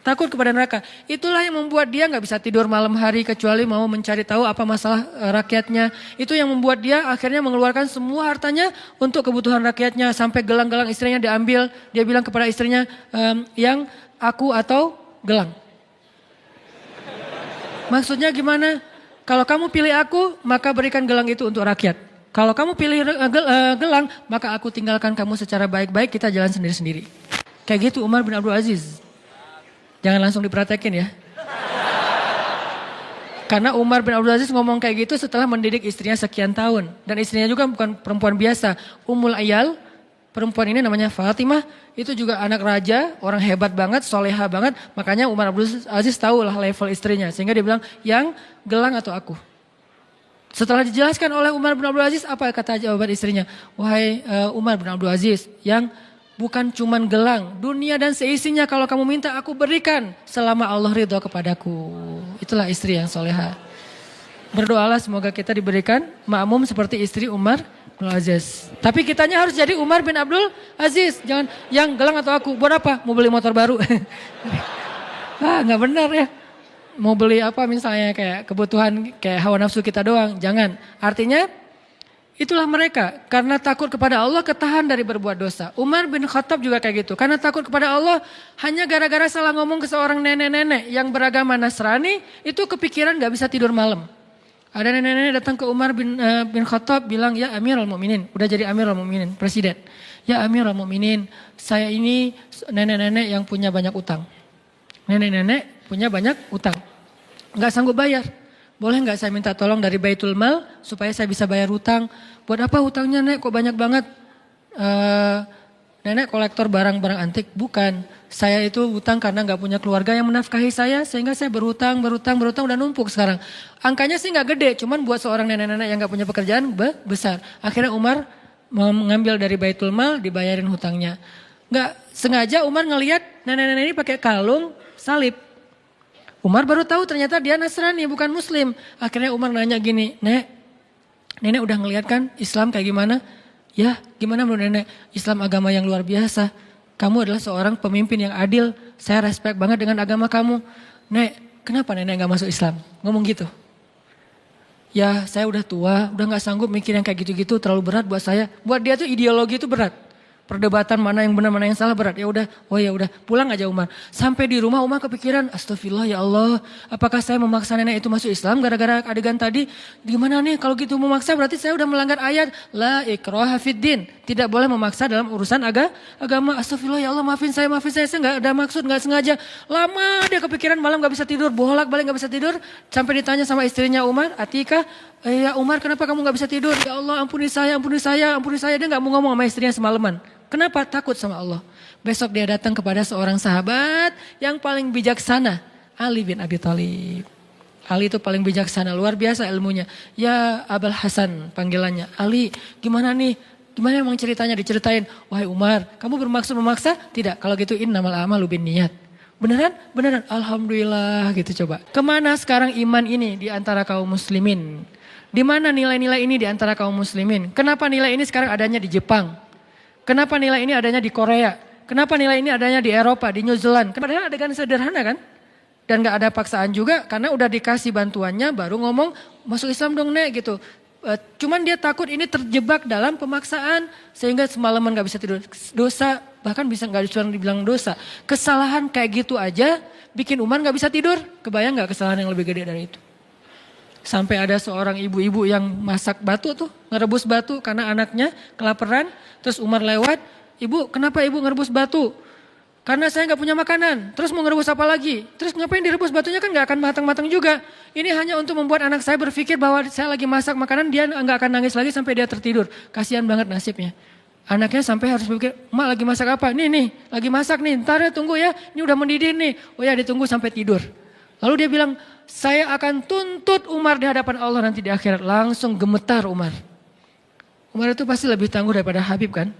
[SPEAKER 1] Takut kepada neraka. Itulah yang membuat dia gak bisa tidur malam hari kecuali mau mencari tahu apa masalah rakyatnya. Itu yang membuat dia akhirnya mengeluarkan semua hartanya untuk kebutuhan rakyatnya. Sampai gelang-gelang istrinya diambil. Dia bilang kepada istrinya, yang aku atau gelang. Maksudnya gimana? Kalau kamu pilih aku, maka berikan gelang itu untuk rakyat. Kalau kamu pilih gelang, maka aku tinggalkan kamu secara baik-baik, kita jalan sendiri-sendiri. Kayak gitu Umar bin Abdul Aziz. Jangan langsung dipraktekin ya. Karena Umar bin Abdul Aziz ngomong kayak gitu setelah mendidik istrinya sekian tahun. Dan istrinya juga bukan perempuan biasa. Ummul Ayal, perempuan ini namanya Fatimah. Itu juga anak raja, orang hebat banget, soleha banget. Makanya Umar bin Abdul Aziz tahu lah level istrinya. Sehingga dia bilang, yang gelang atau aku? Setelah dijelaskan oleh Umar bin Abdul Aziz, apa kata jawaban istrinya? Wahai Umar bin Abdul Aziz, yang bukan cuman gelang, dunia dan seisinya kalau kamu minta aku berikan selama Allah ridho kepadaku. Itulah istri yang soleha. Berdoalah semoga kita diberikan makmum seperti istri Umar bin Aziz. Tapi kitanya harus jadi Umar bin Abdul Aziz. Jangan yang gelang atau aku. Buat apa? Mau beli motor baru. Nggak benar ya. Mau beli apa misalnya kayak kebutuhan kayak hawa nafsu kita doang. Jangan. Artinya itulah mereka. Karena takut kepada Allah ketahan dari berbuat dosa. Umar bin Khattab juga kayak gitu. Karena takut kepada Allah hanya gara-gara salah ngomong ke seorang nenek-nenek yang beragama Nasrani. Itu kepikiran gak bisa tidur malam. Ada nenek-nenek datang ke Umar bin Khattab bilang, ya Amirul Mukminin. Udah jadi Amirul Mukminin, presiden. Ya Amirul Mukminin, saya ini nenek-nenek yang punya banyak utang. Nenek-nenek punya banyak utang. Gak sanggup bayar. Boleh gak saya minta tolong dari Baitul Mal supaya saya bisa bayar hutang. Buat apa hutangnya nek kok banyak banget? Nenek kolektor barang-barang antik. Bukan. Saya itu hutang karena gak punya keluarga yang menafkahi saya. Sehingga saya berhutang udah numpuk sekarang. Angkanya sih gak gede. Cuman buat seorang nenek-nenek yang gak punya pekerjaan besar. Akhirnya Umar mengambil dari Baitul Mal dibayarin hutangnya. Gak sengaja Umar ngelihat nenek-nenek ini pakai kalung salib. Umar baru tahu ternyata dia Nasrani bukan Muslim. Akhirnya Umar nanya gini, nenek udah ngeliat kan Islam kayak gimana? Ya gimana menurut nenek? Islam agama yang luar biasa. Kamu adalah seorang pemimpin yang adil. Saya respect banget dengan agama kamu. Nek, kenapa nenek gak masuk Islam? Ngomong gitu. Ya saya udah tua, udah gak sanggup mikir yang kayak gitu-gitu terlalu berat buat saya. Buat dia tuh ideologi itu berat. Perdebatan mana yang benar mana yang salah berat. Ya udah, pulang aja Umar. Sampai di rumah Umar kepikiran, astagfirullah ya Allah, apakah saya memaksa nenek itu masuk Islam gara-gara adegan tadi? Gimana nih kalau gitu memaksa berarti saya udah melanggar ayat la ikraha fiddin. Tidak boleh memaksa dalam urusan agama. Astagfirullah ya Allah, maafin saya nggak ada maksud, nggak sengaja. Lama dia kepikiran, malam nggak bisa tidur, bolak-balik nggak bisa tidur. Sampai ditanya sama istrinya Umar, Atika, ya Umar kenapa kamu nggak bisa tidur? Ya Allah ampuni saya. Dia nggak mau ngomong sama istrinya semalaman. Kenapa? Takut sama Allah. Besok dia datang kepada seorang sahabat yang paling bijaksana. Ali bin Abi Thalib. Ali itu paling bijaksana, luar biasa ilmunya. Ya Abul Hasan panggilannya. Ali gimana nih? Gimana emang ceritanya? Diceritain. Wahai Umar, kamu bermaksud memaksa? Tidak, kalau gitu innamal a'malu binniyat. Beneran? Beneran. Alhamdulillah gitu coba. Kemana sekarang iman ini di antara kaum muslimin? Di mana nilai-nilai ini di antara kaum muslimin? Kenapa nilai ini sekarang adanya di Jepang? Kenapa nilai ini adanya di Korea? Kenapa nilai ini adanya di Eropa, di New Zealand? Padahal adegan sederhana kan? Dan gak ada paksaan juga karena udah dikasih bantuannya baru ngomong masuk Islam dong nek gitu. Cuman dia takut ini terjebak dalam pemaksaan sehingga semalaman gak bisa tidur. Dosa, bahkan bisa gak dibilang dosa. Kesalahan kayak gitu aja bikin Umar gak bisa tidur. Kebayang gak kesalahan yang lebih gede dari itu? Sampai ada seorang ibu-ibu yang masak batu tuh, ngerebus batu karena anaknya kelaparan. Terus Umar lewat, ibu kenapa ibu ngerebus batu? Karena saya gak punya makanan, terus mau ngerebus apa lagi? Terus ngapain direbus batunya kan gak akan matang-matang juga. Ini hanya untuk membuat anak saya berpikir bahwa saya lagi masak makanan, dia gak akan nangis lagi sampai dia tertidur. Kasihan banget nasibnya. Anaknya sampai harus berpikir, mak lagi masak apa? Nih, lagi masak nih, ntar ya tunggu ya, ini udah mendidih nih. Oh ya ditunggu sampai tidur. Lalu dia bilang, saya akan tuntut Umar di hadapan Allah nanti di akhirat. Langsung gemetar Umar. Umar itu pasti lebih tangguh daripada Habib kan?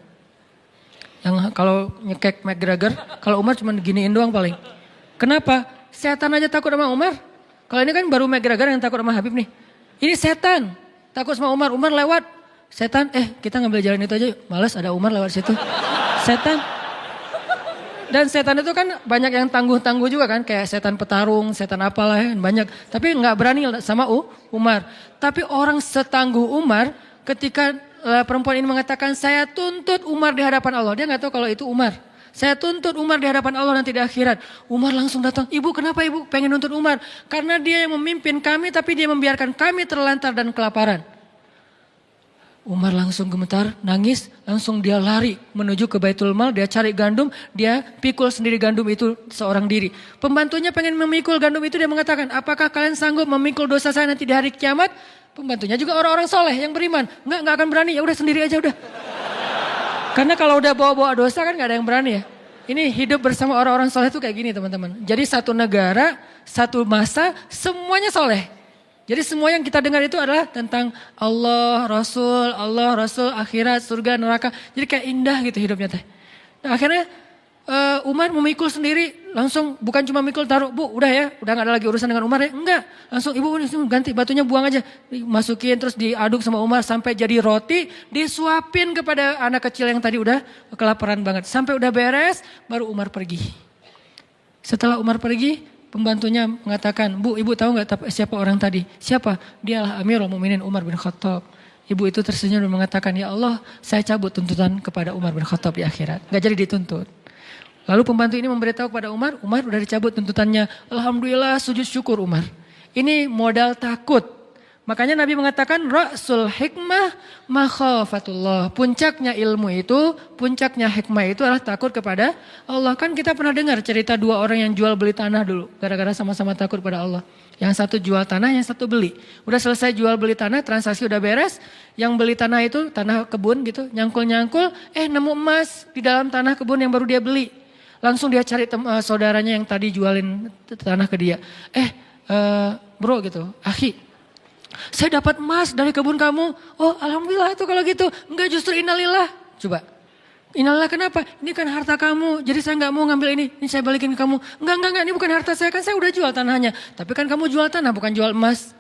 [SPEAKER 1] Yang kalau nyekek McGregor, kalau Umar cuma giniin doang paling. Kenapa? Setan aja takut sama Umar. Kalau ini kan baru McGregor yang takut sama Habib nih. Ini setan, takut sama Umar. Umar lewat, setan, kita ngambil jalan itu aja. Males ada Umar lewat situ. Setan. Dan setan itu kan banyak yang tangguh-tangguh juga kan. Kayak setan petarung, setan apalah ya, banyak. Tapi nggak berani sama Umar. Tapi orang setangguh Umar ketika perempuan ini mengatakan saya tuntut Umar di hadapan Allah. Dia nggak tahu kalau itu Umar. Saya tuntut Umar di hadapan Allah nanti di akhirat. Umar langsung datang. Ibu kenapa ibu pengen nuntut Umar? Karena dia yang memimpin kami tapi dia membiarkan kami terlantar dan kelaparan. Umar langsung gemetar, nangis, langsung dia lari menuju ke Baitul Mal, dia cari gandum, dia pikul sendiri gandum itu seorang diri. Pembantunya pengen memikul gandum itu, dia mengatakan, apakah kalian sanggup memikul dosa saya nanti di hari kiamat? Pembantunya juga orang-orang soleh yang beriman. Enggak akan berani, ya udah sendiri aja udah. Karena kalau udah bawa-bawa dosa kan gak ada yang berani ya. Ini hidup bersama orang-orang soleh itu kayak gini teman-teman. Jadi satu negara, satu masa, semuanya soleh. Jadi semua yang kita dengar itu adalah tentang Allah, Rasul, akhirat, surga, neraka. Jadi kayak indah gitu hidupnya teh. Nah akhirnya Umar memikul sendiri, langsung bukan cuma mikul taruh, bu udah ya, udah gak ada lagi urusan dengan Umar ya. Enggak, langsung ibu ganti batunya buang aja. Masukin terus diaduk sama Umar sampai jadi roti, disuapin kepada anak kecil yang tadi udah kelaparan banget. Sampai udah beres, baru Umar pergi. Setelah Umar pergi, pembantunya mengatakan, bu ibu tahu gak siapa orang tadi? Siapa? Dialah Amirul Mukminin Umar bin Khattab. Ibu itu tersenyum dan mengatakan, ya Allah saya cabut tuntutan kepada Umar bin Khattab di akhirat. Gak jadi dituntut. Lalu pembantu ini memberitahu kepada Umar, Umar udah dicabut tuntutannya. Alhamdulillah sujud syukur Umar. Ini modal takut. Makanya Nabi mengatakan Ra'sul hikmah makhafatullah. Puncaknya ilmu itu, puncaknya hikmah itu adalah takut kepada Allah. Kan kita pernah dengar cerita dua orang yang jual beli tanah dulu. Gara-gara sama-sama takut pada Allah. Yang satu jual tanah, yang satu beli. Udah selesai jual beli tanah, transaksi udah beres. Yang beli tanah itu, tanah kebun gitu, nyangkul-nyangkul. Nemu emas di dalam tanah kebun yang baru dia beli. Langsung dia cari saudaranya yang tadi jualin tanah ke dia. Bro gitu, akhi. Saya dapat emas dari kebun kamu. Oh alhamdulillah itu kalau gitu. Enggak justru innalillah. Coba. Innalillah kenapa? Ini kan harta kamu. Jadi saya gak mau ngambil ini. Ini saya balikin ke kamu. Enggak. Ini bukan harta saya. Kan saya udah jual tanahnya. Tapi kan kamu jual tanah bukan jual emas.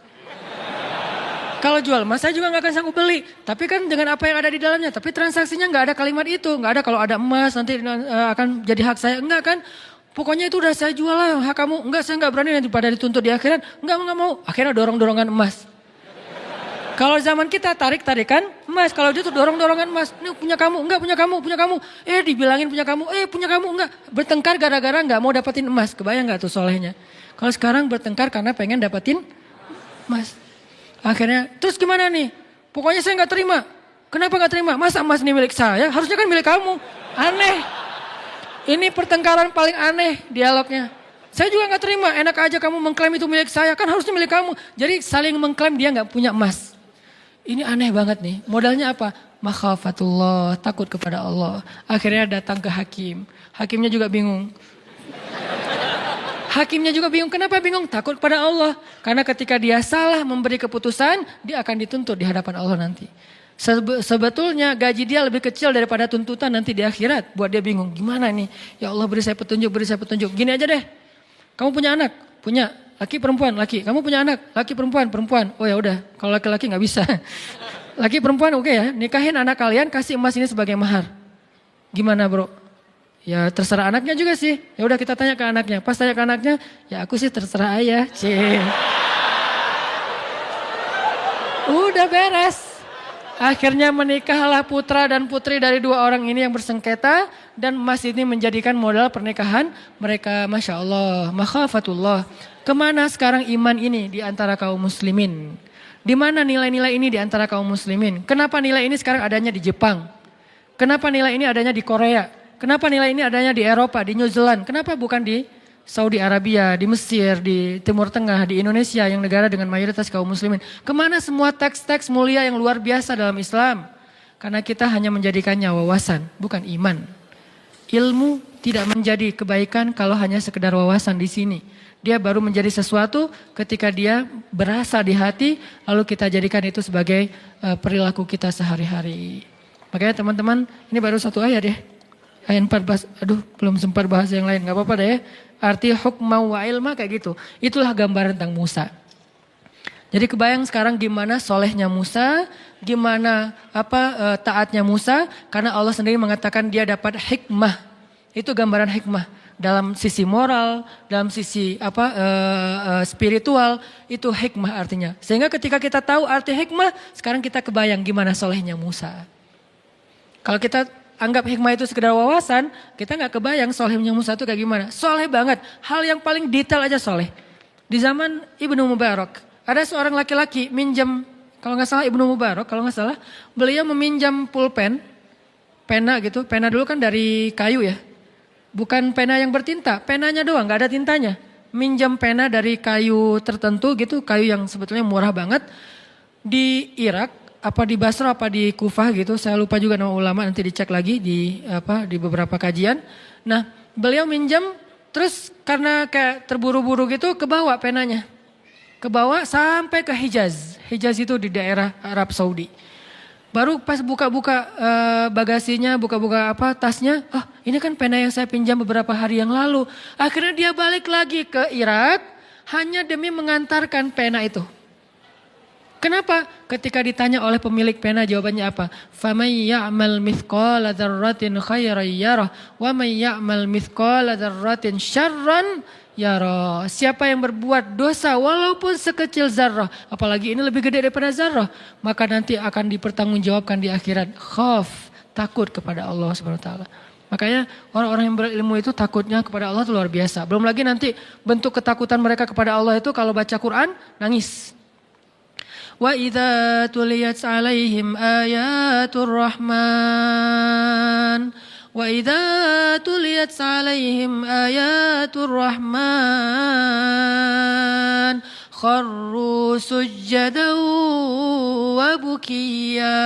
[SPEAKER 1] Kalau jual emas saya juga gak akan sanggup beli. Tapi kan dengan apa yang ada di dalamnya. Tapi transaksinya gak ada kalimat itu. Gak ada kalau ada emas nanti akan jadi hak saya. Enggak kan. Pokoknya itu udah saya jual lah hak kamu. Enggak saya gak berani nanti pada dituntut di akhirat. Enggak mau. Akhirnya dorong-dorongan emas. Kalau zaman kita tarik-tarikan emas. Kalau dia tuh dorong-dorongan emas. Ini punya kamu, enggak punya kamu. Dibilangin punya kamu, punya kamu, enggak. Bertengkar gara-gara enggak mau dapetin emas. Kebayang enggak tuh solehnya. Kalau sekarang bertengkar karena pengen dapetin emas. Akhirnya, terus gimana nih? Pokoknya saya enggak terima. Kenapa enggak terima? Masa emas ini milik saya? Harusnya kan milik kamu. Aneh. Ini pertengkaran paling aneh dialognya. Saya juga enggak terima. Enak aja kamu mengklaim itu milik saya. Kan harusnya milik kamu. Jadi saling mengklaim dia enggak punya emas. Ini aneh banget nih. Modalnya apa? Makhafatullah, takut kepada Allah. Akhirnya datang ke hakim. Hakimnya juga bingung. Kenapa bingung? Takut kepada Allah. Karena ketika dia salah memberi keputusan, dia akan dituntut di hadapan Allah nanti. Sebetulnya gaji dia lebih kecil daripada tuntutan nanti di akhirat. Buat dia bingung. Gimana nih? Ya Allah beri saya petunjuk. Gini aja deh. Kamu punya anak? Punya. Laki perempuan, laki. Kamu punya anak, laki perempuan. Oh ya udah, kalau laki-laki nggak bisa. Laki perempuan oke ya, nikahin anak kalian, kasih emas ini sebagai mahar. Gimana bro? Ya terserah anaknya juga sih. Ya udah kita tanya ke anaknya. Pas tanya ke anaknya, ya aku sih terserah ayah. Udah beres. Akhirnya menikahlah putra dan putri dari dua orang ini yang bersengketa. Dan emas ini menjadikan modal pernikahan mereka. Masya Allah, makhafatullah. Kemana sekarang iman ini di antara kaum muslimin? Di mana nilai-nilai ini di antara kaum muslimin? Kenapa nilai ini sekarang adanya di Jepang? Kenapa nilai ini adanya di Korea? Kenapa nilai ini adanya di Eropa, di New Zealand? Kenapa bukan di Saudi Arabia, di Mesir, di Timur Tengah, di Indonesia yang negara dengan mayoritas kaum muslimin? Kemana semua teks-teks mulia yang luar biasa dalam Islam? Karena kita hanya menjadikannya wawasan, bukan iman. Ilmu tidak menjadi kebaikan kalau hanya sekedar wawasan di sini. Dia baru menjadi sesuatu ketika dia berasa di hati, lalu kita jadikan itu sebagai perilaku kita sehari-hari. Makanya teman-teman, ini baru satu ayat ya. Ayat 14, belum sempat bahas yang lain, gak apa-apa deh ya. Arti hukma wa ilma kayak gitu. Itulah gambaran tentang Musa. Jadi kebayang sekarang gimana solehnya Musa, gimana taatnya Musa, karena Allah sendiri mengatakan dia dapat hikmah. Itu gambaran hikmah dalam sisi moral, dalam sisi spiritual, itu hikmah artinya. Sehingga ketika kita tahu arti hikmah, sekarang kita kebayang gimana solehnya Musa. Kalau kita anggap hikmah itu sekedar wawasan, kita nggak kebayang solehnya Musa itu kayak gimana. Soleh banget, hal yang paling detail aja soleh. Di zaman Ibnu Mubarak, ada seorang laki-laki minjem kalau nggak salah Ibnu Mubarak, kalau nggak salah beliau meminjam pulpen, pena gitu. Pena dulu kan dari kayu ya, bukan pena yang bertinta, penanya doang, nggak ada tintanya. Minjam pena dari kayu tertentu gitu, kayu yang sebetulnya murah banget di Irak, apa di Basra, apa di Kufah gitu. Saya lupa juga nama ulama, nanti dicek lagi di beberapa kajian. Nah, beliau minjam, terus karena kayak terburu-buru gitu, kebawa penanya. Kebawa sampai ke Hijaz. Hijaz itu di daerah Arab Saudi. Baru pas buka-buka bagasinya, buka-buka tasnya, ini kan pena yang saya pinjam beberapa hari yang lalu. Akhirnya dia balik lagi ke Irak hanya demi mengantarkan pena itu. Kenapa? Ketika ditanya oleh pemilik pena, jawabannya apa? فَمَنْ يَعْمَلْ مِثْقَالَ ذَرَّةٍ خَيْرًا يَرَهُ وَمَنْ يَعْمَلْ مِثْقَالَ ذَرَّةٍ شَرًّا يَرَهُ. Siapa yang berbuat dosa walaupun sekecil zarrah, apalagi ini lebih gede daripada zarrah, maka nanti akan dipertanggungjawabkan di akhirat. Khauf, takut kepada Allah Subhanahu wa taala. Makanya orang-orang yang berilmu itu takutnya kepada Allah itu luar biasa. Belum lagi nanti bentuk ketakutan mereka kepada Allah itu kalau baca Quran nangis. وَإِذَا تُلِيَتْ عَلَيْهِمْ آيَاتُ الرَّحْمَنِ وَإِذَا تُلِيَتْ عَلَيْهِمْ آيَاتُ الرَّحْمَنِ خَرُّوا سُجَّدًا وَبُكِيًّا.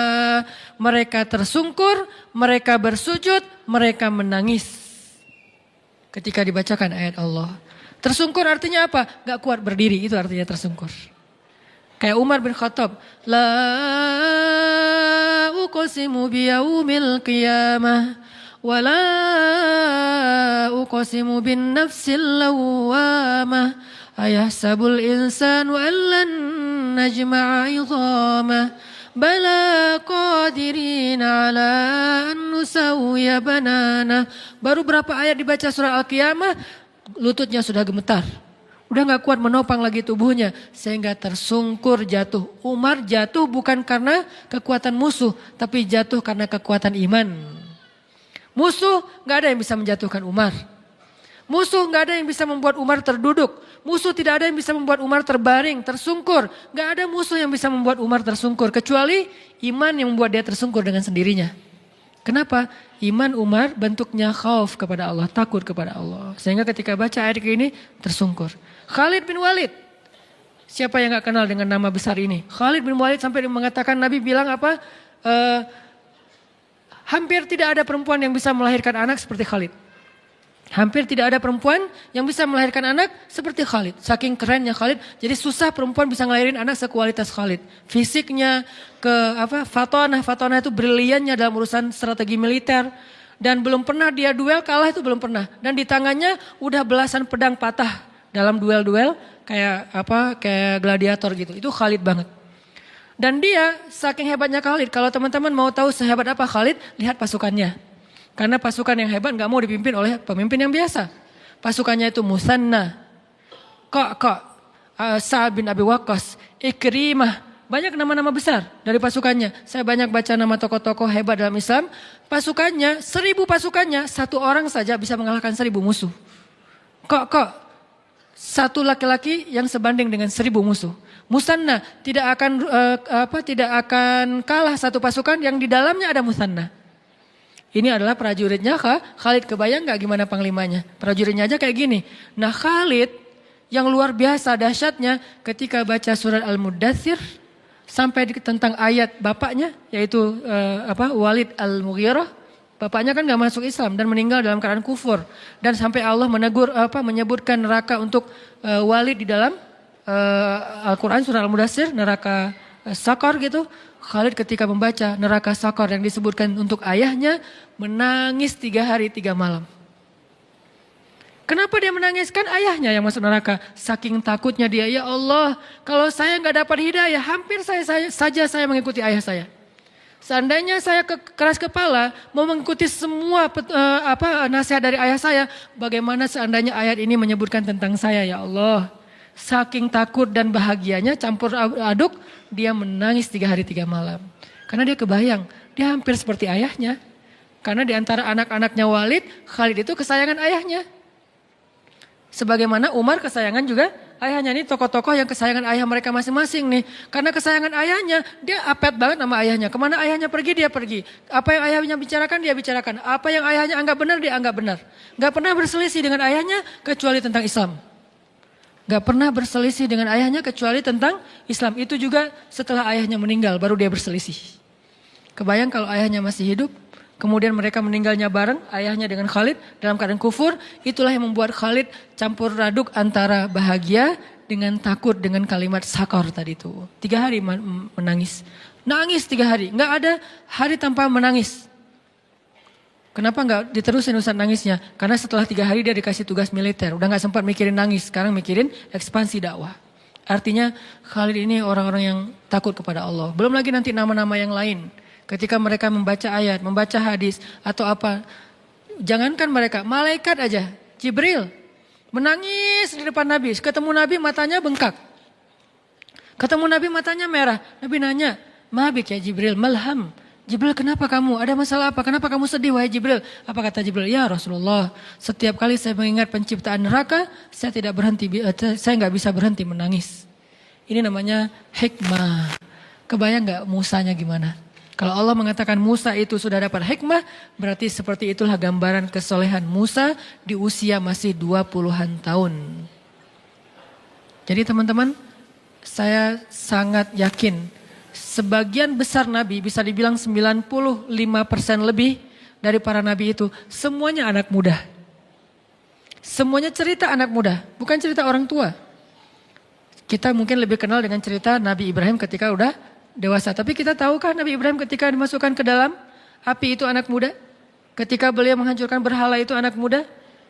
[SPEAKER 1] Mereka tersungkur, mereka bersujud, mereka menangis ketika dibacakan ayat Allah. Tersungkur artinya apa? Gak kuat berdiri, itu artinya tersungkur. Kayak Umar bin Khattab, la uqsimu biyaumil qiyamah wa la uqsimu bin nafsil lawwamah ayahsabul insanu allan najma'a idhamah bala qadirin ala an nusawwiya banana. Baru berapa ayat dibaca surah Al-Qiyamah, lututnya sudah gemetar. Udah gak kuat menopang lagi tubuhnya sehingga tersungkur jatuh. Umar jatuh bukan karena kekuatan musuh, tapi jatuh karena kekuatan iman. Musuh gak ada yang bisa menjatuhkan Umar. Musuh gak ada yang bisa membuat Umar terduduk. Musuh tidak ada yang bisa membuat Umar terbaring, tersungkur. Gak ada musuh yang bisa membuat Umar tersungkur kecuali iman yang membuat dia tersungkur dengan sendirinya. Kenapa? Iman Umar bentuknya khauf kepada Allah, takut kepada Allah. Sehingga ketika baca ayat ini tersungkur. Khalid bin Walid. Siapa yang gak kenal dengan nama besar ini? Khalid bin Walid sampai mengatakan, Nabi bilang apa? Hampir tidak ada perempuan yang bisa melahirkan anak seperti Khalid. Hampir tidak ada perempuan yang bisa melahirkan anak seperti Khalid. Saking kerennya Khalid, jadi susah perempuan bisa ngelahirin anak sekualitas Khalid. Fisiknya, fatonah itu briliannya dalam urusan strategi militer. Dan belum pernah dia duel, kalah itu belum pernah. Dan di tangannya udah belasan pedang patah dalam duel-duel kayak gladiator gitu. Itu Khalid banget. Dan dia saking hebatnya Khalid, kalau teman-teman mau tahu sehebat apa Khalid, lihat pasukannya. Karena pasukan yang hebat gak mau dipimpin oleh pemimpin yang biasa. Pasukannya itu Musanna, Sa'ad bin Abi Waqqas, Ikrimah. Banyak nama-nama besar dari pasukannya. Saya banyak baca nama tokoh-tokoh hebat dalam Islam. Pasukannya, 1000 pasukannya, satu orang saja bisa mengalahkan 1000 musuh. Satu laki-laki yang sebanding dengan 1000 musuh. Musanna tidak akan kalah satu pasukan yang di dalamnya ada Musanna. Ini adalah prajuritnya Khalid. Kebayang gak gimana panglimanya? Prajuritnya aja kayak gini. Nah Khalid yang luar biasa dahsyatnya ketika baca surat Al-Muddathir sampai tentang ayat bapaknya yaitu Walid Al-Mughirah. Bapaknya kan gak masuk Islam dan meninggal dalam keadaan kufur. Dan sampai Allah menyebutkan neraka untuk Walid di dalam Al-Quran surah Al-Muddathir, neraka Sakar gitu. Khalid ketika membaca neraka Sakar yang disebutkan untuk ayahnya menangis 3 hari 3 malam. Kenapa dia menangiskan? Ayahnya yang masuk neraka. Saking takutnya dia, ya Allah, kalau saya gak dapat hidayah, hampir saya mengikuti ayah saya. Seandainya saya keras kepala mau mengikuti semua nasihat dari ayah saya, bagaimana seandainya ayat ini menyebutkan tentang saya, ya Allah. Saking takut dan bahagianya campur aduk, dia menangis 3 hari 3 malam. Karena dia kebayang, dia hampir seperti ayahnya. Karena di antara anak-anaknya Walid, Khalid itu kesayangan ayahnya. Sebagaimana Umar kesayangan juga Ayahnya ini tokoh-tokoh yang kesayangan ayah mereka masing-masing nih. Karena kesayangan ayahnya, dia apet banget sama ayahnya. Kemana ayahnya pergi, dia pergi. Apa yang ayahnya bicarakan, dia bicarakan. Apa yang ayahnya anggap benar, dia anggap benar. Gak pernah berselisih dengan ayahnya kecuali tentang Islam. Gak pernah berselisih dengan ayahnya kecuali tentang Islam. Itu juga setelah ayahnya meninggal, baru dia berselisih. Kebayang kalau ayahnya masih hidup, kemudian mereka meninggalnya bareng, ayahnya dengan Khalid dalam keadaan kufur. Itulah yang membuat Khalid campur aduk antara bahagia dengan takut dengan kalimat sakor tadi itu. 3 hari menangis. Nangis 3 hari, nggak ada hari tanpa menangis. Kenapa nggak diterusin Ustaz nangisnya? Karena setelah 3 hari dia dikasih tugas militer. Udah nggak sempat mikirin nangis, sekarang mikirin ekspansi dakwah. Artinya Khalid ini orang-orang yang takut kepada Allah. Belum lagi nanti nama-nama yang lain. Ketika mereka membaca ayat, membaca hadis atau apa. Jangankan mereka, malaikat aja. Jibril menangis di depan Nabi. Ketemu Nabi matanya bengkak. Ketemu Nabi matanya merah. Nabi nanya, "Mabik ya Jibril, malham." Jibril, kenapa kamu? Ada masalah apa? Kenapa kamu sedih wahai Jibril? Apa kata Jibril? Ya Rasulullah, setiap kali saya mengingat penciptaan neraka, saya nggak bisa berhenti menangis. Ini namanya hikmah. Kebayang nggak Musanya gimana? Kalau Allah mengatakan Musa itu sudah dapat hikmah, berarti seperti itulah gambaran kesolehan Musa di usia masih 20-an tahun. Jadi teman-teman, saya sangat yakin sebagian besar nabi, bisa dibilang 95% lebih dari para nabi itu, semuanya anak muda. Semuanya cerita anak muda, bukan cerita orang tua. Kita mungkin lebih kenal dengan cerita Nabi Ibrahim ketika udah dewasa. Tapi kita tahukah Nabi Ibrahim ketika dimasukkan ke dalam api itu anak muda? Ketika beliau menghancurkan berhala itu anak muda?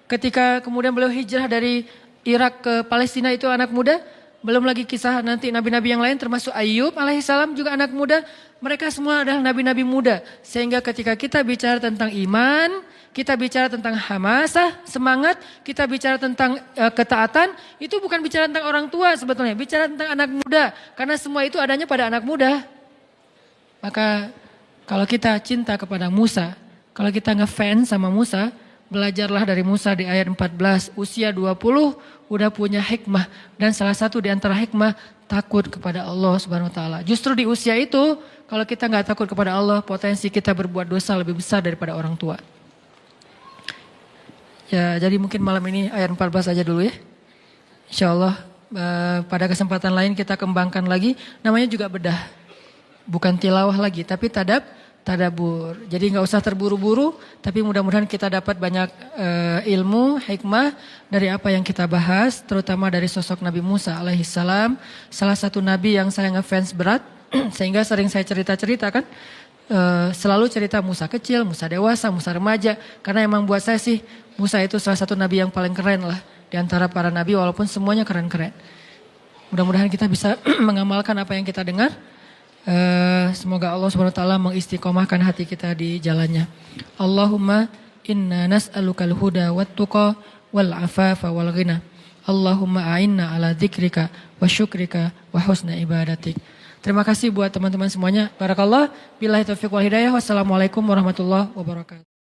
[SPEAKER 1] Ketika kemudian beliau hijrah dari Irak ke Palestina itu anak muda? Belum lagi kisah nanti nabi-nabi yang lain termasuk Ayub alaihissalam juga anak muda. Mereka semua adalah nabi-nabi muda. Sehingga ketika kita bicara tentang iman, kita bicara tentang hamasah, semangat, kita bicara tentang ketaatan, itu bukan bicara tentang orang tua sebetulnya, bicara tentang anak muda. Karena semua itu adanya pada anak muda. Maka kalau kita cinta kepada Musa, kalau kita ngefans sama Musa, belajarlah dari Musa di ayat 14, usia 20 udah punya hikmah. Dan salah satu di antara hikmah, takut kepada Allah Subhanahu Wa Taala. Justru di usia itu, kalau kita nggak takut kepada Allah, potensi kita berbuat dosa lebih besar daripada orang tua. Ya, jadi mungkin malam ini ayat 14 aja dulu ya. Insya Allah pada kesempatan lain kita kembangkan lagi. Namanya juga bedah. Bukan tilawah lagi, tapi tadabur. Jadi nggak usah terburu-buru, tapi mudah-mudahan kita dapat banyak ilmu, hikmah dari apa yang kita bahas, terutama dari sosok Nabi Musa alaihissalam. Salah satu nabi yang saya ngefans berat, sehingga sering saya cerita-cerita kan. Selalu cerita Musa kecil, Musa dewasa, Musa remaja. Karena emang buat saya sih Musa itu salah satu nabi yang paling keren lah di antara para nabi, walaupun semuanya keren-keren. Mudah-mudahan kita bisa mengamalkan apa yang kita dengar. Semoga Allah SWT mengistiqomahkan hati kita di jalannya. Allahumma inna nas'alukal huda wat tuqa wal afafa wal ghina. Allahumma a'inna ala dzikrika wa syukrika wa husna ibadatik. Terima kasih buat teman-teman semuanya. Barakallah. Billahi taufiq wal hidayah. Wassalamualaikum warahmatullahi wabarakatuh.